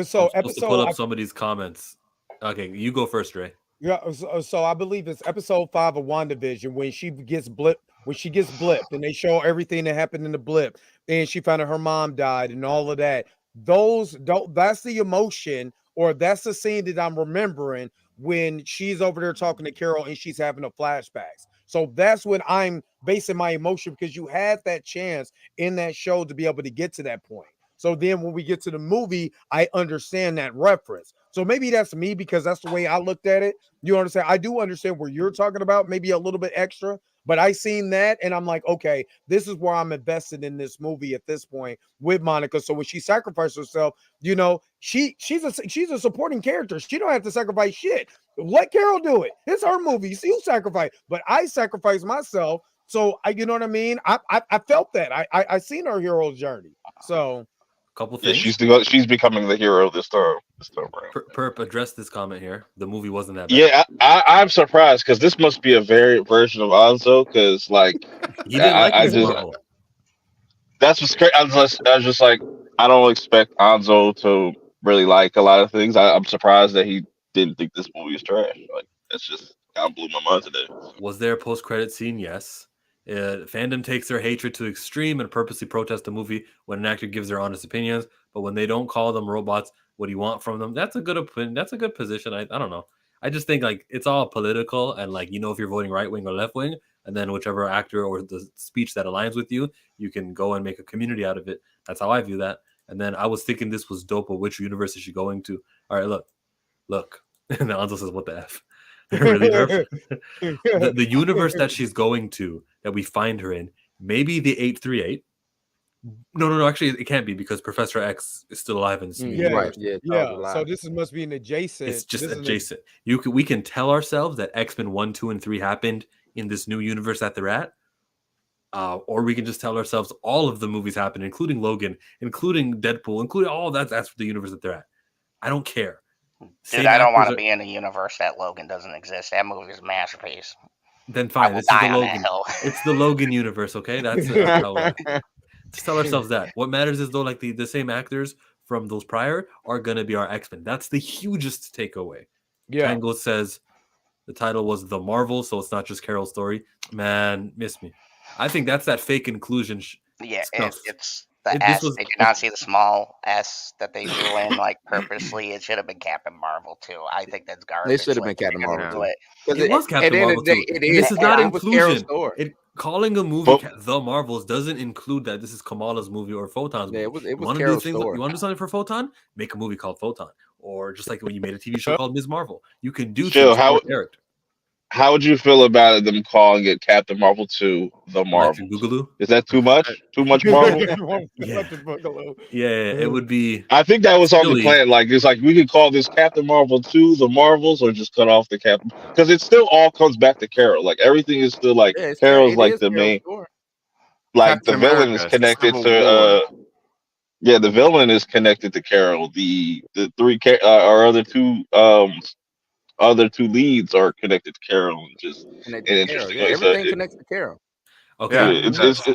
So I'm supposed to pull up some of these comments. Okay, you go first, Ray. Yeah, so I believe it's episode 5 of WandaVision when she gets blipped, and they show everything that happened in the blip, and she found out her mom died and all of that. That's the emotion, or that's the scene that I'm remembering when she's over there talking to Carol and she's having a flashbacks. So that's when I'm basing my emotion, because you had that chance in that show to be able to get to that point. So then when we get to the movie, I understand that reference. So maybe that's me, because that's the way I looked at it. You understand? I do understand where you're talking about, maybe a little bit extra, but I seen that and I'm like, okay, this is where I'm invested in this movie at this point with Monica. So when she sacrificed herself, she's a supporting character. She don't have to sacrifice shit. Let Carol do it. It's her movie. You sacrifice, but I sacrifice myself. So you know what I mean? I felt that. I seen her hero's journey. So Couple Yeah, things. she's becoming the hero this time around. Perp addressed this comment here. The movie wasn't that bad. Yeah, I'm surprised because this must be a variant version of Anzo. Because like, He didn't like I Ms. just Marvel. that's what's crazy. I was just like, I don't expect Anzo to really like a lot of things. I'm surprised that he didn't think this movie is trash. Like, that's just kind of blew my mind today. Was there a post-credit scene? Yes. Fandom takes their hatred to extreme and purposely protest a movie when an actor gives their honest opinions, but when they don't call them robots, what do you want from them? That's a good opinion. That's a good position. I don't know. I just think like it's all political and like if you're voting right wing or left wing, and then whichever actor or the speech that aligns with you, you can go and make a community out of it. That's how I view that. And then I was thinking this was dope, but which universe is she going to? All right, look. And Alonso says, "What the f?" Really, the universe that she's going to, that we find her in, maybe the 838. No. Actually, it can't be because Professor X is still alive in this Yeah, Right. Yeah. So this must be an adjacent. It's just this is an- adjacent. We can tell ourselves that X-Men 1, 2, and 3 happened in this new universe that they're at. Or we can just tell ourselves all of the movies happened, including Logan, including Deadpool, including all that's the universe that they're at. I don't care. Dude, Same I don't want actors to be in a universe that Logan doesn't exist. That movie is a masterpiece. Then I fine. will This is the die on that Logan. hill. It's the Logan universe, okay? That's how. Just tell ourselves that. What matters is though, like the same actors from those prior are gonna be our X-Men. That's the hugest takeaway. Yeah. Tango says the title was The Marvel, so it's not just Carol's story. Man, miss me. I think that's that fake inclusion Yeah, stuff. it's the This S. was- Did you not see the small S that they threw in like purposely? It should have been Captain Marvel too. I think that's garbage. It should have been Like, if Captain you're gonna Marvel, do too. it. 'Cause It was at Captain the end of Marvel the day, too. it This is is. not It was Carol's inclusion. story. Calling a movie But- The Marvels doesn't include that this is Kamala's movie or Photon's movie. Yeah, it was You wanna do Carol's things. story. You want to do something for Photon? Make a movie called Photon, or just like when you made a TV show called Ms. Marvel. You can do Chill, things for a character. How would you feel about them calling it Captain Marvel 2 The Electric Marvels? Boogaloo. Is that too much? Too much Marvel? Yeah, it would be. I think that was on the Silly. plan. Like, it's like we could call this Captain Marvel 2 The Marvels, or just cut off the Captain, because it still all comes back to Carol. Like, everything is still like Yeah, Carol's it like is the Carol's main, story. like Captain the villain America, is it's the connected Civil to War. yeah, the villain is connected to Carol. The our other two leads are connected to Carol, and just Connected an to Carol. interesting Yeah, way. So everything connects to Carol. Okay. Yeah, it's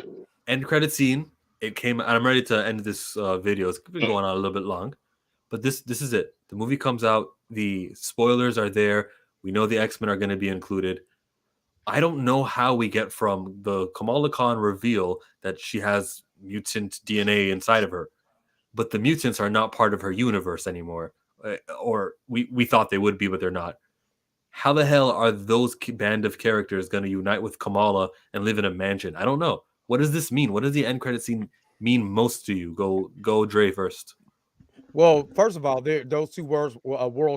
End credit scene. It came, and I'm ready to end this video. It's been going on a little bit long, but this is it. The movie comes out. The spoilers are there. We know the X-Men are going to be included. I don't know how we get from the Kamala Khan reveal that she has mutant DNA inside of her, but the mutants are not part of her universe anymore, or we thought they would be, but they're not. How the hell are those band of characters going to unite with Kamala and live in a mansion? I don't know. What does this mean? What does the end credit scene mean most to you? Go, Dre first. Well, first of all, those two worlds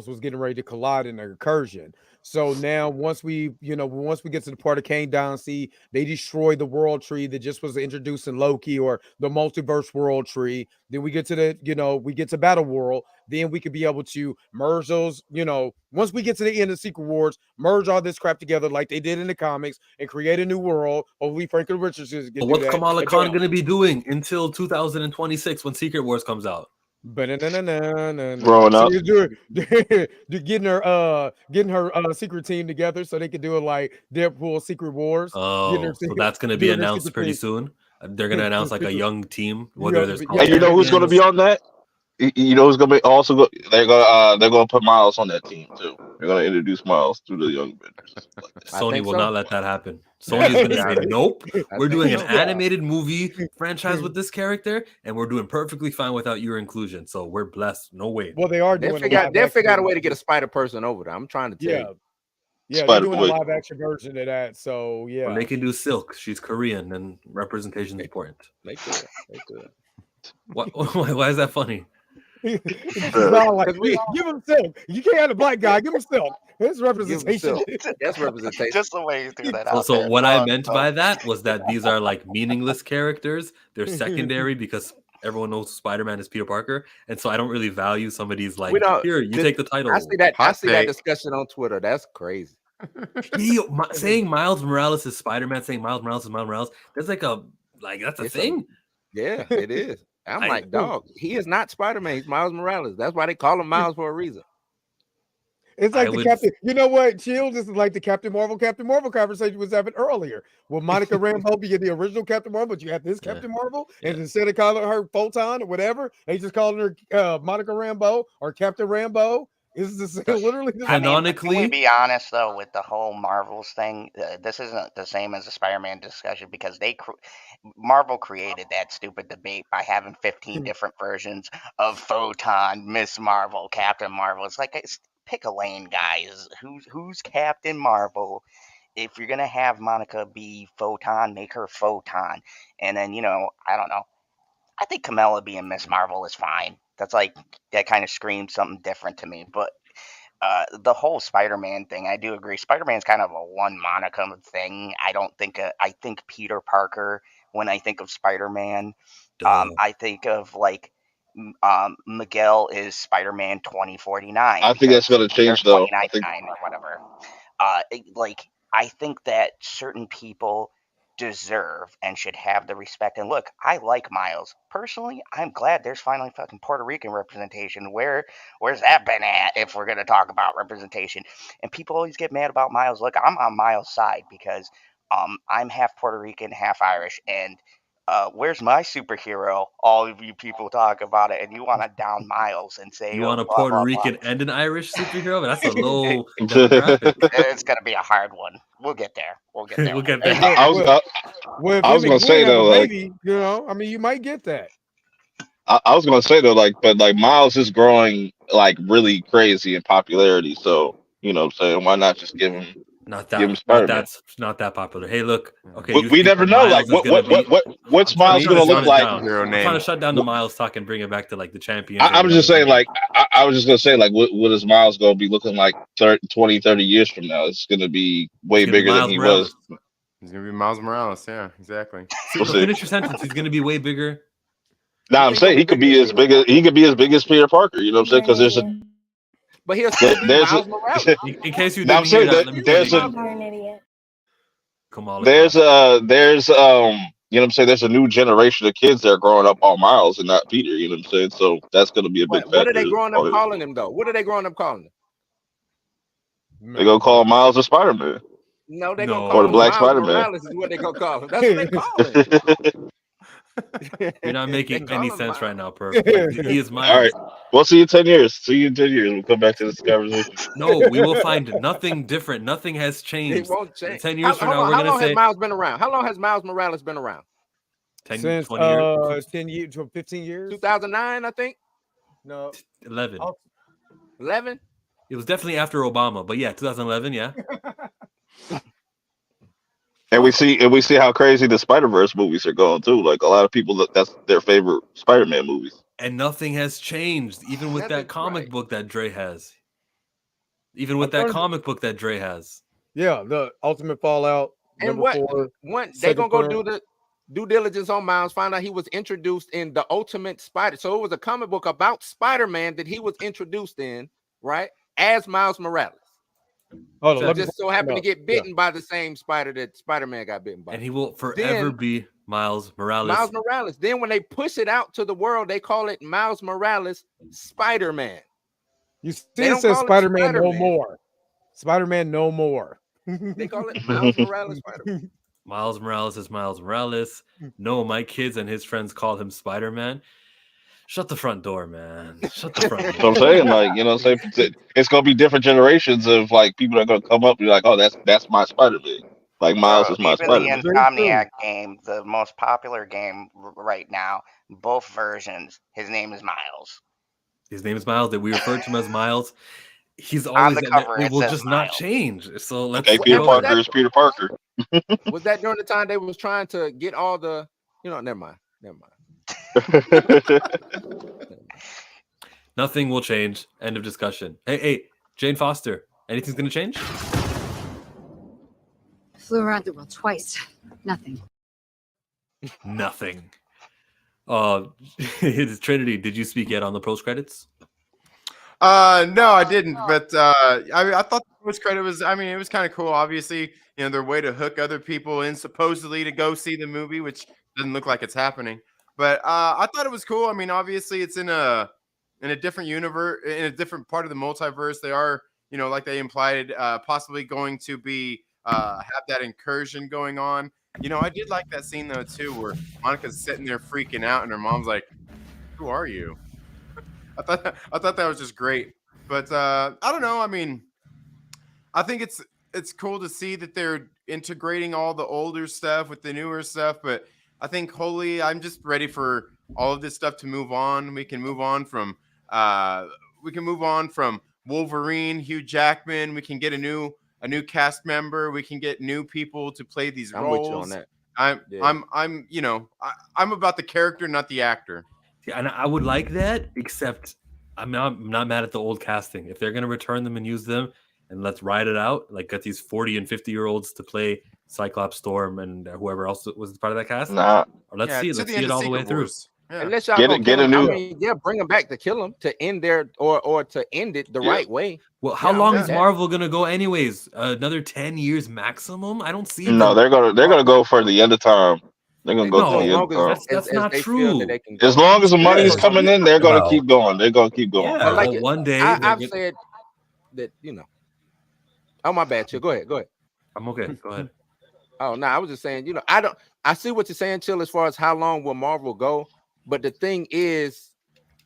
was getting ready to collide in an incursion. So now, once we get to the part of Kane Down, see, they destroy the world tree that just was introduced in Loki, or the multiverse world tree. Then we get to we get to Battle World. Then we could be able to merge those. Once we get to the end of Secret Wars, merge all this crap together like they did in the comics and create a new world. Hopefully, Franklin Richardson can do What's that. Kamala Khan going to be doing until 2026 when Secret Wars comes out? Growing up. Getting her secret team together so they can do it like Deadpool Secret Wars. Oh, so that's going to be announced pretty soon. They're going to announce like a young team, whether there's And you know who's going to be on that? You know who's going to be also go? They're going to put Miles on that team too. They're going to introduce Miles to the young Avengers. Sony will not let that happen. Sony is going to say, nope, we're doing an animated movie franchise with this character, and we're doing perfectly fine without your inclusion. So we're blessed. No way. Well, they are They'll doing. figure out a way to get a Spider-Person over there. I'm trying to tell you. Yeah, they're doing a live action version of that. So yeah, well, they can do Silk. She's Korean, and representation is important. They could. Why is that funny? It's not like, give him Silk. You can't have a black guy. Give him Silk. It's representation. That's representation. Just the way you threw that out. So there. what I meant by that was that these are like meaningless characters. They're secondary because everyone knows Spider-Man is Peter Parker, and so I don't really value somebody's like, here, you take the title. I see that discussion on Twitter. That's crazy. Saying Miles Morales is Spider-Man, saying Miles Morales is Miles Morales, that's that's a thing. Yeah, it is. I'm like, dog, he is not Spider-Man. He's Miles Morales. That's why they call him Miles for a reason. It's like Captain. You know what? Chill. This is like the Captain Marvel conversation was having earlier. Will Monica Rambeau be the original Captain Marvel? But you have this Captain Marvel, and instead of calling her Photon or whatever, they just calling her Monica Rambeau or Captain Rambeau. Is this literally canonically? Can we be honest though with the whole Marvels thing? This isn't the same as the Spider-Man discussion because Marvel created that stupid debate by having 15 different versions of Photon, Miss Marvel, Captain Marvel. It's like pick a lane, guys. Who's Captain Marvel? If you're gonna have Monica be Photon, make her Photon, and then I don't know. I think Kamala being Miss Marvel is fine. That kind of screams something different to me. But the whole Spider-Man thing, I do agree. Spider-Man's kind of a one Monica thing. I think Peter Parker when I think of Spider-Man. I think of Miguel is Spider-Man 2049. I think that's going to change though. I think or whatever. I think that certain people deserve and should have the respect. And look, I like Miles personally. I'm glad there's finally fucking Puerto Rican representation. Where's that been at? If we're gonna talk about representation, and people always get mad about Miles. Look, I'm on Miles' side because I'm half Puerto Rican, half Irish, and where's my superhero? All of you people talk about it, and you want to down Miles and say you want a Puerto Rican and an Irish superhero? But that's a low demographic. It's gonna be a hard one. We'll get there. We'll get there. We'll get there. I was going to say though, baby, I mean, you might get that. I was going to say though, but Miles is growing really crazy in popularity. So what I'm saying, why not just give him? Not that popular. Hey, look. Okay, we never know. What's Miles going to look like? I'm trying to shut down the Miles talk and bring it back to the champion. I was just saying, I was just going to say, what is Miles going to be looking like 20, 30 years from now? It's going to be way bigger than he was. He's going to be Miles Morales. Yeah, exactly. Finish your sentence. He's going to be way bigger. Nah, I'm saying he could be as big as Peter Parker. You know what I'm saying? Because there's a. But he'll still be Miles Morales. In case you didn't hear that, there's an idiot. There's you know what I'm saying, there's a new generation of kids that are growing up on Miles and not Peter, you know what I'm saying? So that's going to be a big factor. What are they growing up calling him though? What are they growing up calling him? They're going to call Miles a Spider-Man. No, they're going to call him Black Spider-Man. Morales is what they're going to call him. That's what they call him. You're not making any sense right now, Perfect. He is Miles. All right. We'll see you in 10 years. See you in 10 years. We'll come back to this conversation. No, we will find nothing different. Nothing has changed. It won't change. 10 years from now, we're going to say. How long has Miles been around? How long has Miles Morales been around? 10, Since 20 years. 10 years, 15 years. 2009, I think. No, 11. 11. It was definitely after Obama, but yeah, 2011. Yeah. And we see how crazy the Spider-Verse movies are going too. Like a lot of people, that's their favorite Spider-Man movies. And nothing has changed, even with that comic book that Dre has. Even with that comic book that Dre has. Yeah, the Ultimate Fallout. And they're gonna go do the due diligence on Miles, find out he was introduced in the Ultimate Spider. So it was a comic book about Spider-Man that he was introduced in, right? As Miles Morales. So just so happened to get bitten by the same spider that Spider-Man got bitten by. And he will forever be Miles Morales. Miles Morales. Then when they push it out to the world, they call it Miles Morales Spider-Man. You see, it says Spider-Man no more. Spider-Man no more. They call it Miles Morales Spider-Man. Miles Morales is Miles Morales. No, my kids and his friends call him Spider-Man. Shut the front door, man. Shut the front door. So I'm saying, you know what I'm saying? It's gonna be different generations of people that are gonna come up and be like, oh, that's my Spider-Man. Like Miles is my Spider-Man. The Insomniac game, the most popular game right now, both versions, his name is Miles. His name is Miles. That we refer to him as Miles. He's always it will just not change. So let's Peter Parker is Peter Parker. Was that during the time they was trying to get all the, never mind. Nothing will change. End of discussion. Hey, Jane Foster. Anything's gonna change? Flew around the world twice. Nothing. Nothing. Trinity, did you speak yet on the post credits? No, I didn't. But I thought the post credit was. It was kind of cool. Obviously, their way to hook other people in supposedly to go see the movie, which doesn't look like it's happening. But I thought it was cool. I mean, obviously, it's in a different universe, in a different part of the multiverse. They are, like they implied, possibly going to be have that incursion going on. I did like that scene though too, where Monica's sitting there freaking out, and her mom's like, "Who are you?" I thought that was just great. But I don't know. I mean, I think it's cool to see that they're integrating all the older stuff with the newer stuff. But I think wholly, I'm just ready for all of this stuff to move on. We can move on from Wolverine, Hugh Jackman. We can get a new cast member. We can get new people to play these roles. With you on that. I'm about the character, not the actor. Yeah, and I would like that, except I'm not mad at the old casting. If they're gonna return them and use them, and let's ride it out, like get these 40 and 50-year-olds to play Cyclops, Storm, and whoever else was part of that cast. Nah. Or let's see it all the way through. Yeah. Unless y'all Get a new. bring them back to kill them to end their or to end it the right way. Well, how long is Marvel gonna go anyways? Another 10 years maximum? I don't see. No, they're gonna go for the end of time. They're gonna go to the end of time. That's not true. As long as the money is coming in, they're gonna keep going. They're gonna keep going. Yeah, well, one day I've said that Oh, my bad, Chill. Go ahead. I'm okay. Go ahead. Oh no, I was just saying, I see what you're saying, Chill, as far as how long will Marvel go. But the thing is,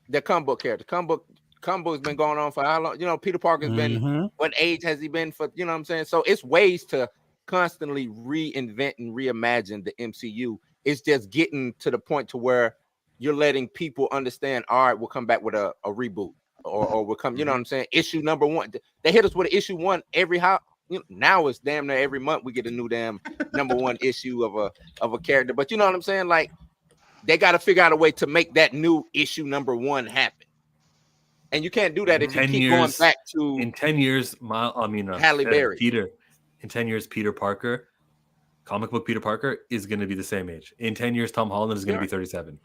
the comic book character. Comic book has been going on for how long? Peter Parker's been, what age has he been for? You know what I'm saying? So it's ways to constantly reinvent and reimagine the MCU. It's just getting to the point to where you're letting people understand, all right, we'll come back with a reboot. Or we'll come, you know what I'm saying? Issue number 1. They hit us with an issue 1 every now it's damn near every month we get a new damn number 1 issue of a character. But you know what I'm saying? Like, they got to figure out a way to make that new issue number 1 happen. And you can't do that if you keep going back to in 10 years, Halle Berry. In 10 years, Peter Parker, comic book Peter Parker, is going to be the same age. In 10 years, Tom Holland is going to be 37.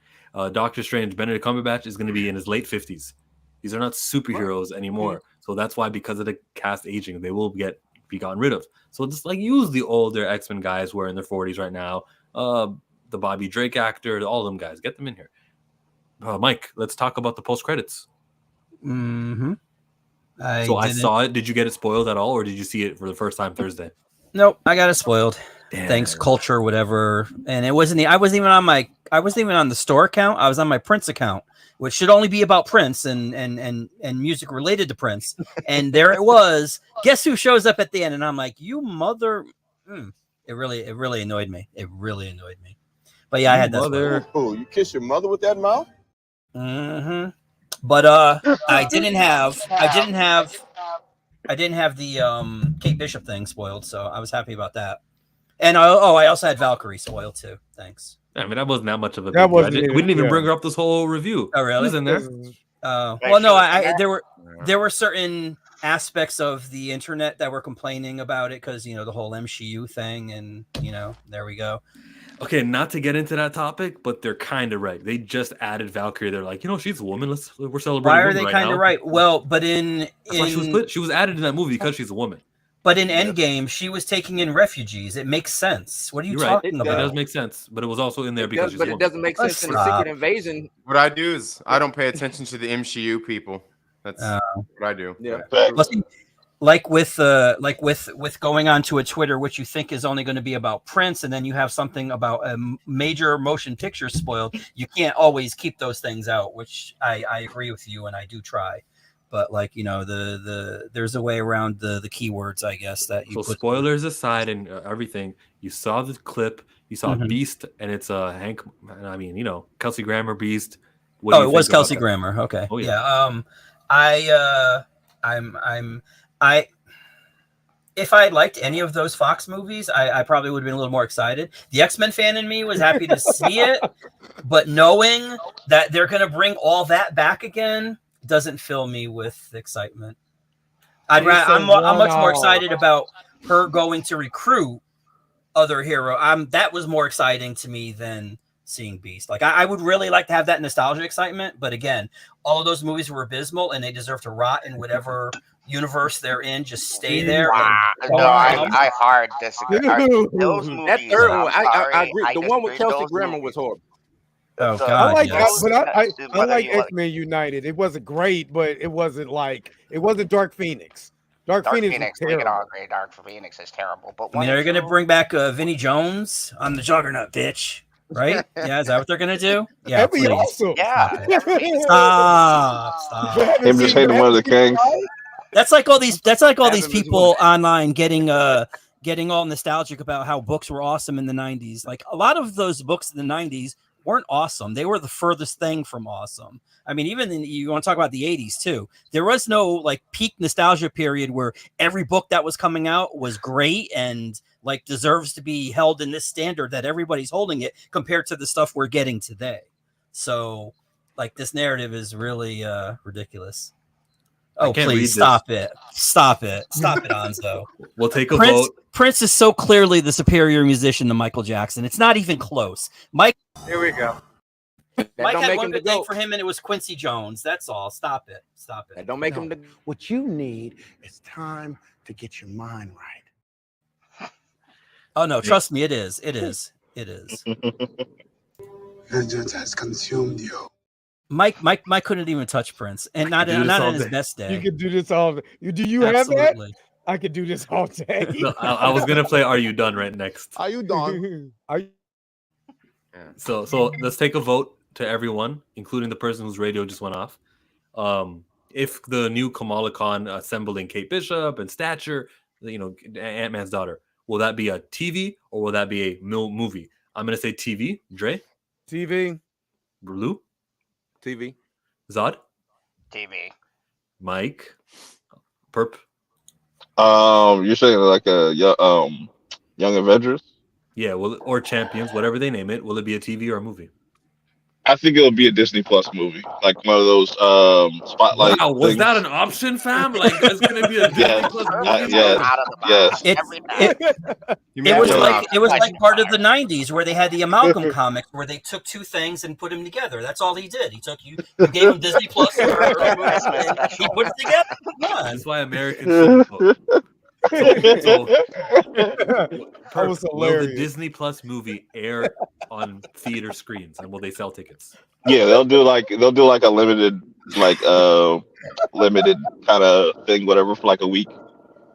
Doctor Strange, Benedict Cumberbatch, is going to be in his late 50s. These are not superheroes anymore. So that's why, because of the cast aging, they will be gotten rid of. So just like use the older X-Men guys who are in their 40s right now. The Bobby Drake actor, all of them guys, get them in here. Mike, let's talk about the post credits. I saw it. Did you get it spoiled at all, or did you see it for the first time Thursday? Nope, I got it spoiled. Damn. Thanks, culture, whatever. And it wasn't. I wasn't even on the store account. I was on my Prince account, which should only be about Prince and music related to Prince. And there it was. Guess who shows up at the end? And I'm like, you mother. It really annoyed me. It really annoyed me. But yeah, I had that. Mother. Oh, you kiss your mother with that mouth? Mm-hmm. But I didn't have the Kate Bishop thing spoiled, so I was happy about that. And I also had Valkyrie spoiled too. Thanks. I mean, that wasn't that much of a. We didn't even bring her up this whole review. Oh, really? She was in there. Well, no, there were certain aspects of the internet that were complaining about it because the whole MCU thing, and there we go. Okay, not to get into that topic, but they're kind of right. They just added Valkyrie. They're like, she's a woman. We're celebrating. Why are they kind of right? Well, but she was added in that movie because she's a woman. But in Endgame, she was taking in refugees. It makes sense. What are you talking about? It does make sense, but it was also in there because she's a woman. But it doesn't make sense in the Secret Invasion. What I do is I don't pay attention to the MCU people. That's what I do. Yeah. Like with going on to a Twitter, which you think is only going to be about Prince, and then you have something about a major motion picture spoiled. You can't always keep those things out, which I agree with you, and I do try. But there's a way around the keywords, I guess, that you. So spoilers aside and everything, you saw the clip, you saw Beast, and it's Hank. I mean, Kelsey Grammer Beast. It was Kelsey Grammer. Okay. Oh yeah. If I liked any of those Fox movies, I probably would have been a little more excited. The X-Men fan in me was happy to see it, but knowing that they're going to bring all that back again doesn't fill me with excitement. I'm much more excited about her going to recruit other hero. That was more exciting to me than seeing Beast. Like I would really like to have that nostalgia excitement, but again, all of those movies were abysmal and they deserve to rot in whatever universe they're in. Just stay there. I hard disagree. Those movies, that third one, I agree. The one with Kelsey Grammer was horrible. Oh So, God, I like yes. but I whether like you like X-Men United. It wasn't great, but it wasn't Dark Phoenix. Dark Dark Phoenix was Phoenix, we can all terrible. agree Dark Phoenix is terrible. But I mean, one are and they going to two, bring back Vinnie Jones on the Juggernaut, bitch? Right? Yeah, is that what they're going to do? Yeah, That'd be please. awesome. yeah, that would be Stop. But Stop. Him just hating one of the kings. That's like all these Adam is people online getting all nostalgic about how books were awesome in the 90s. Like a lot of those books in the 90s weren't awesome. They were the furthest thing from awesome. I mean, even you want to talk about the 80s too. There was no like peak nostalgia period where every book that was coming out was great and like deserves to be held in this standard that everybody's holding it compared to the stuff we're getting today. So like this narrative is really ridiculous. Oh, please stop it. Stop it. Stop it, Anzo. We'll take a vote. Prince is so clearly the superior musician to Michael Jackson. It's not even close. Mike, Here we go. Mike had one good thing for him, and it was Quincy Jones. That's all. Stop it. Stop it. That don't make him the. What you need is time to get your mind right. Oh no, trust me, it is. It is. It is. Vengeance has consumed you. Mike couldn't even touch Prince, and not in his best day. You could do this all day. Do you have that? I could do this all day. No, I was gonna play Are You Done right next. Are you done? So let's take a vote to everyone, including the person whose radio just went off. If the new Kamala Khan assembling Kate Bishop and Stature, Ant-Man's daughter, will that be a TV or will that be a movie? I'm gonna say TV. Dre? TV. Blue? TV. Zod? TV. Mike? Perp? You're saying like a Young Avengers? Yeah, or Champions, whatever they name it. Will it be a TV or a movie? I think it'll be a Disney Plus movie, like one of those spotlight. Wow, was things. that an option, fam? Like that's gonna be a Disney Plus movie? Yes. It was like part of the 90s where they had the amalgam comics where they took two things and put them together. That's all he did. He took you gave him Disney Plus and he put it together. That's why Americans vote. So, That was will hilarious. the Disney Plus movie air on theater screens, and will they sell tickets? Yeah, they'll do like a limited kind of thing, whatever, for like a week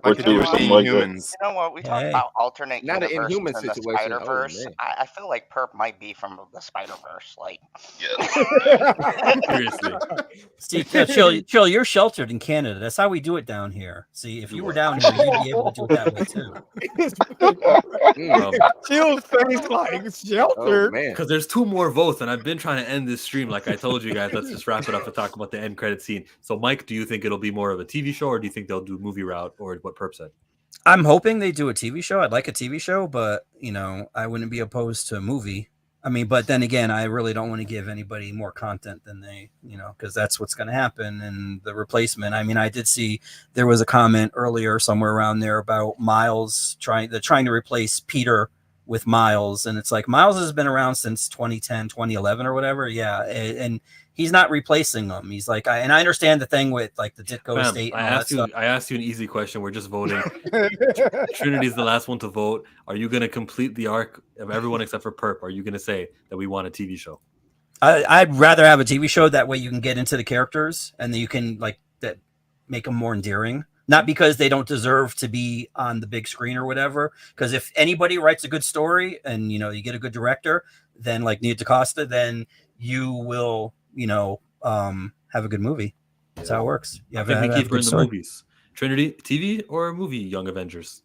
or two or something like that. You know what? We talk about alternate Not an universes Inhuman in the situation. Oh, Spider-Verse. man. I feel like Perp might be from the Spider-Verse. Like, Seriously. See, chill. You're sheltered in Canada. That's how we do it down here. See, if you were down here, you'd be able to do it that way too. Chill's face like shelter. Because there's two more votes, and I've been trying to end this stream. Like I told you guys, let's just wrap it up and talk about the end credit scene. So, Mike, do you think it'll be more of a TV show, or do you think they'll do movie route, or what Perp said? I'm hoping they do a TV show. I'd like a TV show, but I wouldn't be opposed to a movie. I mean, but then again, I really don't want to give anybody more content than they, because that's what's going to happen. And the replacement. I mean, I did see there was a comment earlier somewhere around there about Miles trying to replace Peter with Miles, and it's like Miles has been around since 2010, 2011 or whatever. Yeah, and he's not replacing them. He's like, I understand the thing with like the Ditko estate. And I asked you an easy question. We're just voting. Trinity's the last one to vote. Are you going to complete the arc of everyone except for Perp? Are you going to say that we want a TV show? I'd rather have a TV show. That way you can get into the characters and then you can make them more endearing. Not because they don't deserve to be on the big screen or whatever. Because if anybody writes a good story and you get a good director, then like Nia DaCosta, then you will have a good movie. That's how it works. I think we keep her in the movies. Trinity, TV or movie Young Avengers?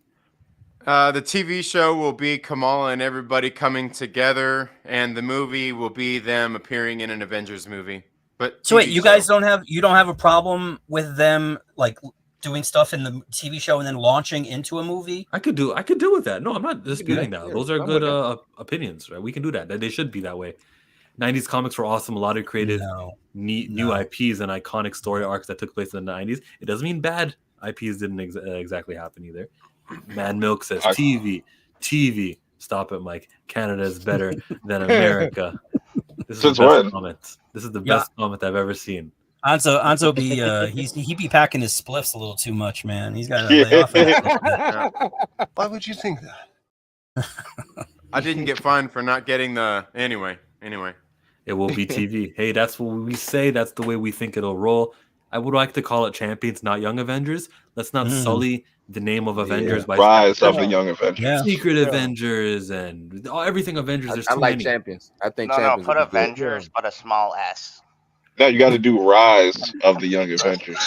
The TV show will be Kamala and everybody coming together, and the movie will be them appearing in an Avengers movie. But so wait, you guys don't have a problem with them like doing stuff in the TV show and then launching into a movie? I could do with that. No, I'm not disputing that. Those are good opinions, right? We can do that. They should be that way. 90s comics were awesome. A lot of creative, new IPs and iconic story arcs that took place in the 90s. It doesn't mean bad IPs didn't exactly happen either. Man Milk says TV. Stop it, Mike. Canada is better than America. This is the best comment. This is the best comment I've ever seen. Anzo be he be packing his spliffs a little too much, man. He's got to lay off it. Why would you think that? I didn't get fined for not getting the anyway. It will be TV. Hey, that's what we say. That's the way we think it'll roll. I would like to call it Champions, not Young Avengers. Let's not sully the name of Avengers by Rise of the Young Avengers. Yeah. Secret Avengers and everything Avengers. There's I too like many. Champions. I think No, Champions put would be good. Avengers, but a small S. Now you got to do Rise of the Young Avengers.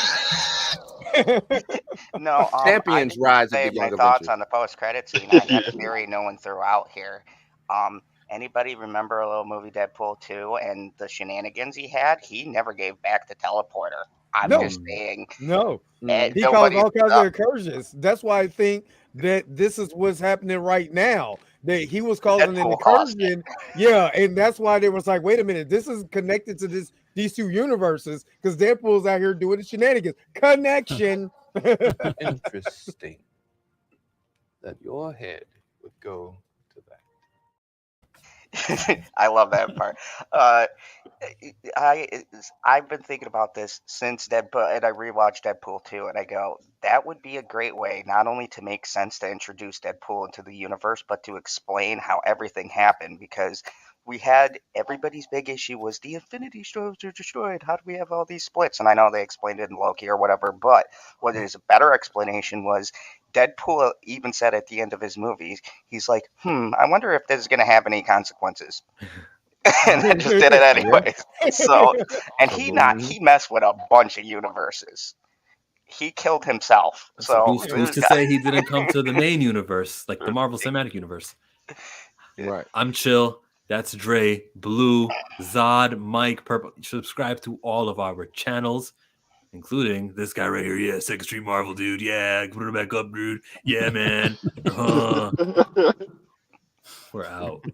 No, Champions I Rise of say the my Young thoughts Avengers. on the post-credit scene. I got a theory no one threw out here. Anybody remember a little movie Deadpool 2 and the shenanigans he had? He never gave back the teleporter. I'm just saying. No. He caused nobody all kinds threw of incursions. That's why I think that this is what's happening right now. That he was causing an Deadpool caused incursion. Yeah, and that's why they was like, wait a minute, this is connected to these two universes because Deadpool's out here doing the shenanigans. Connection. Interesting that your head would go to that. I love that part. I've been thinking about this since Deadpool, and I rewatched Deadpool 2, and I go, that would be a great way not only to make sense to introduce Deadpool into the universe, but to explain how everything happened, because we had everybody's big issue was the Infinity Stones are destroyed. How do we have all these splits? And I know they explained it in Loki or whatever, but what is a better explanation was Deadpool even said at the end of his movies, he's like, I wonder if this is going to have any consequences. And I just did it anyway. So, and he messed with a bunch of universes. He killed himself. So who's to say he didn't come to the main universe, like the Marvel Cinematic Universe? Right. I'm Chill. That's Dre, Blue, Zod, Mike, Purple. Subscribe to all of our channels, including this guy right here. Yeah, Second Street Marvel, dude. Yeah, put it back up, dude. Yeah, man. We're out.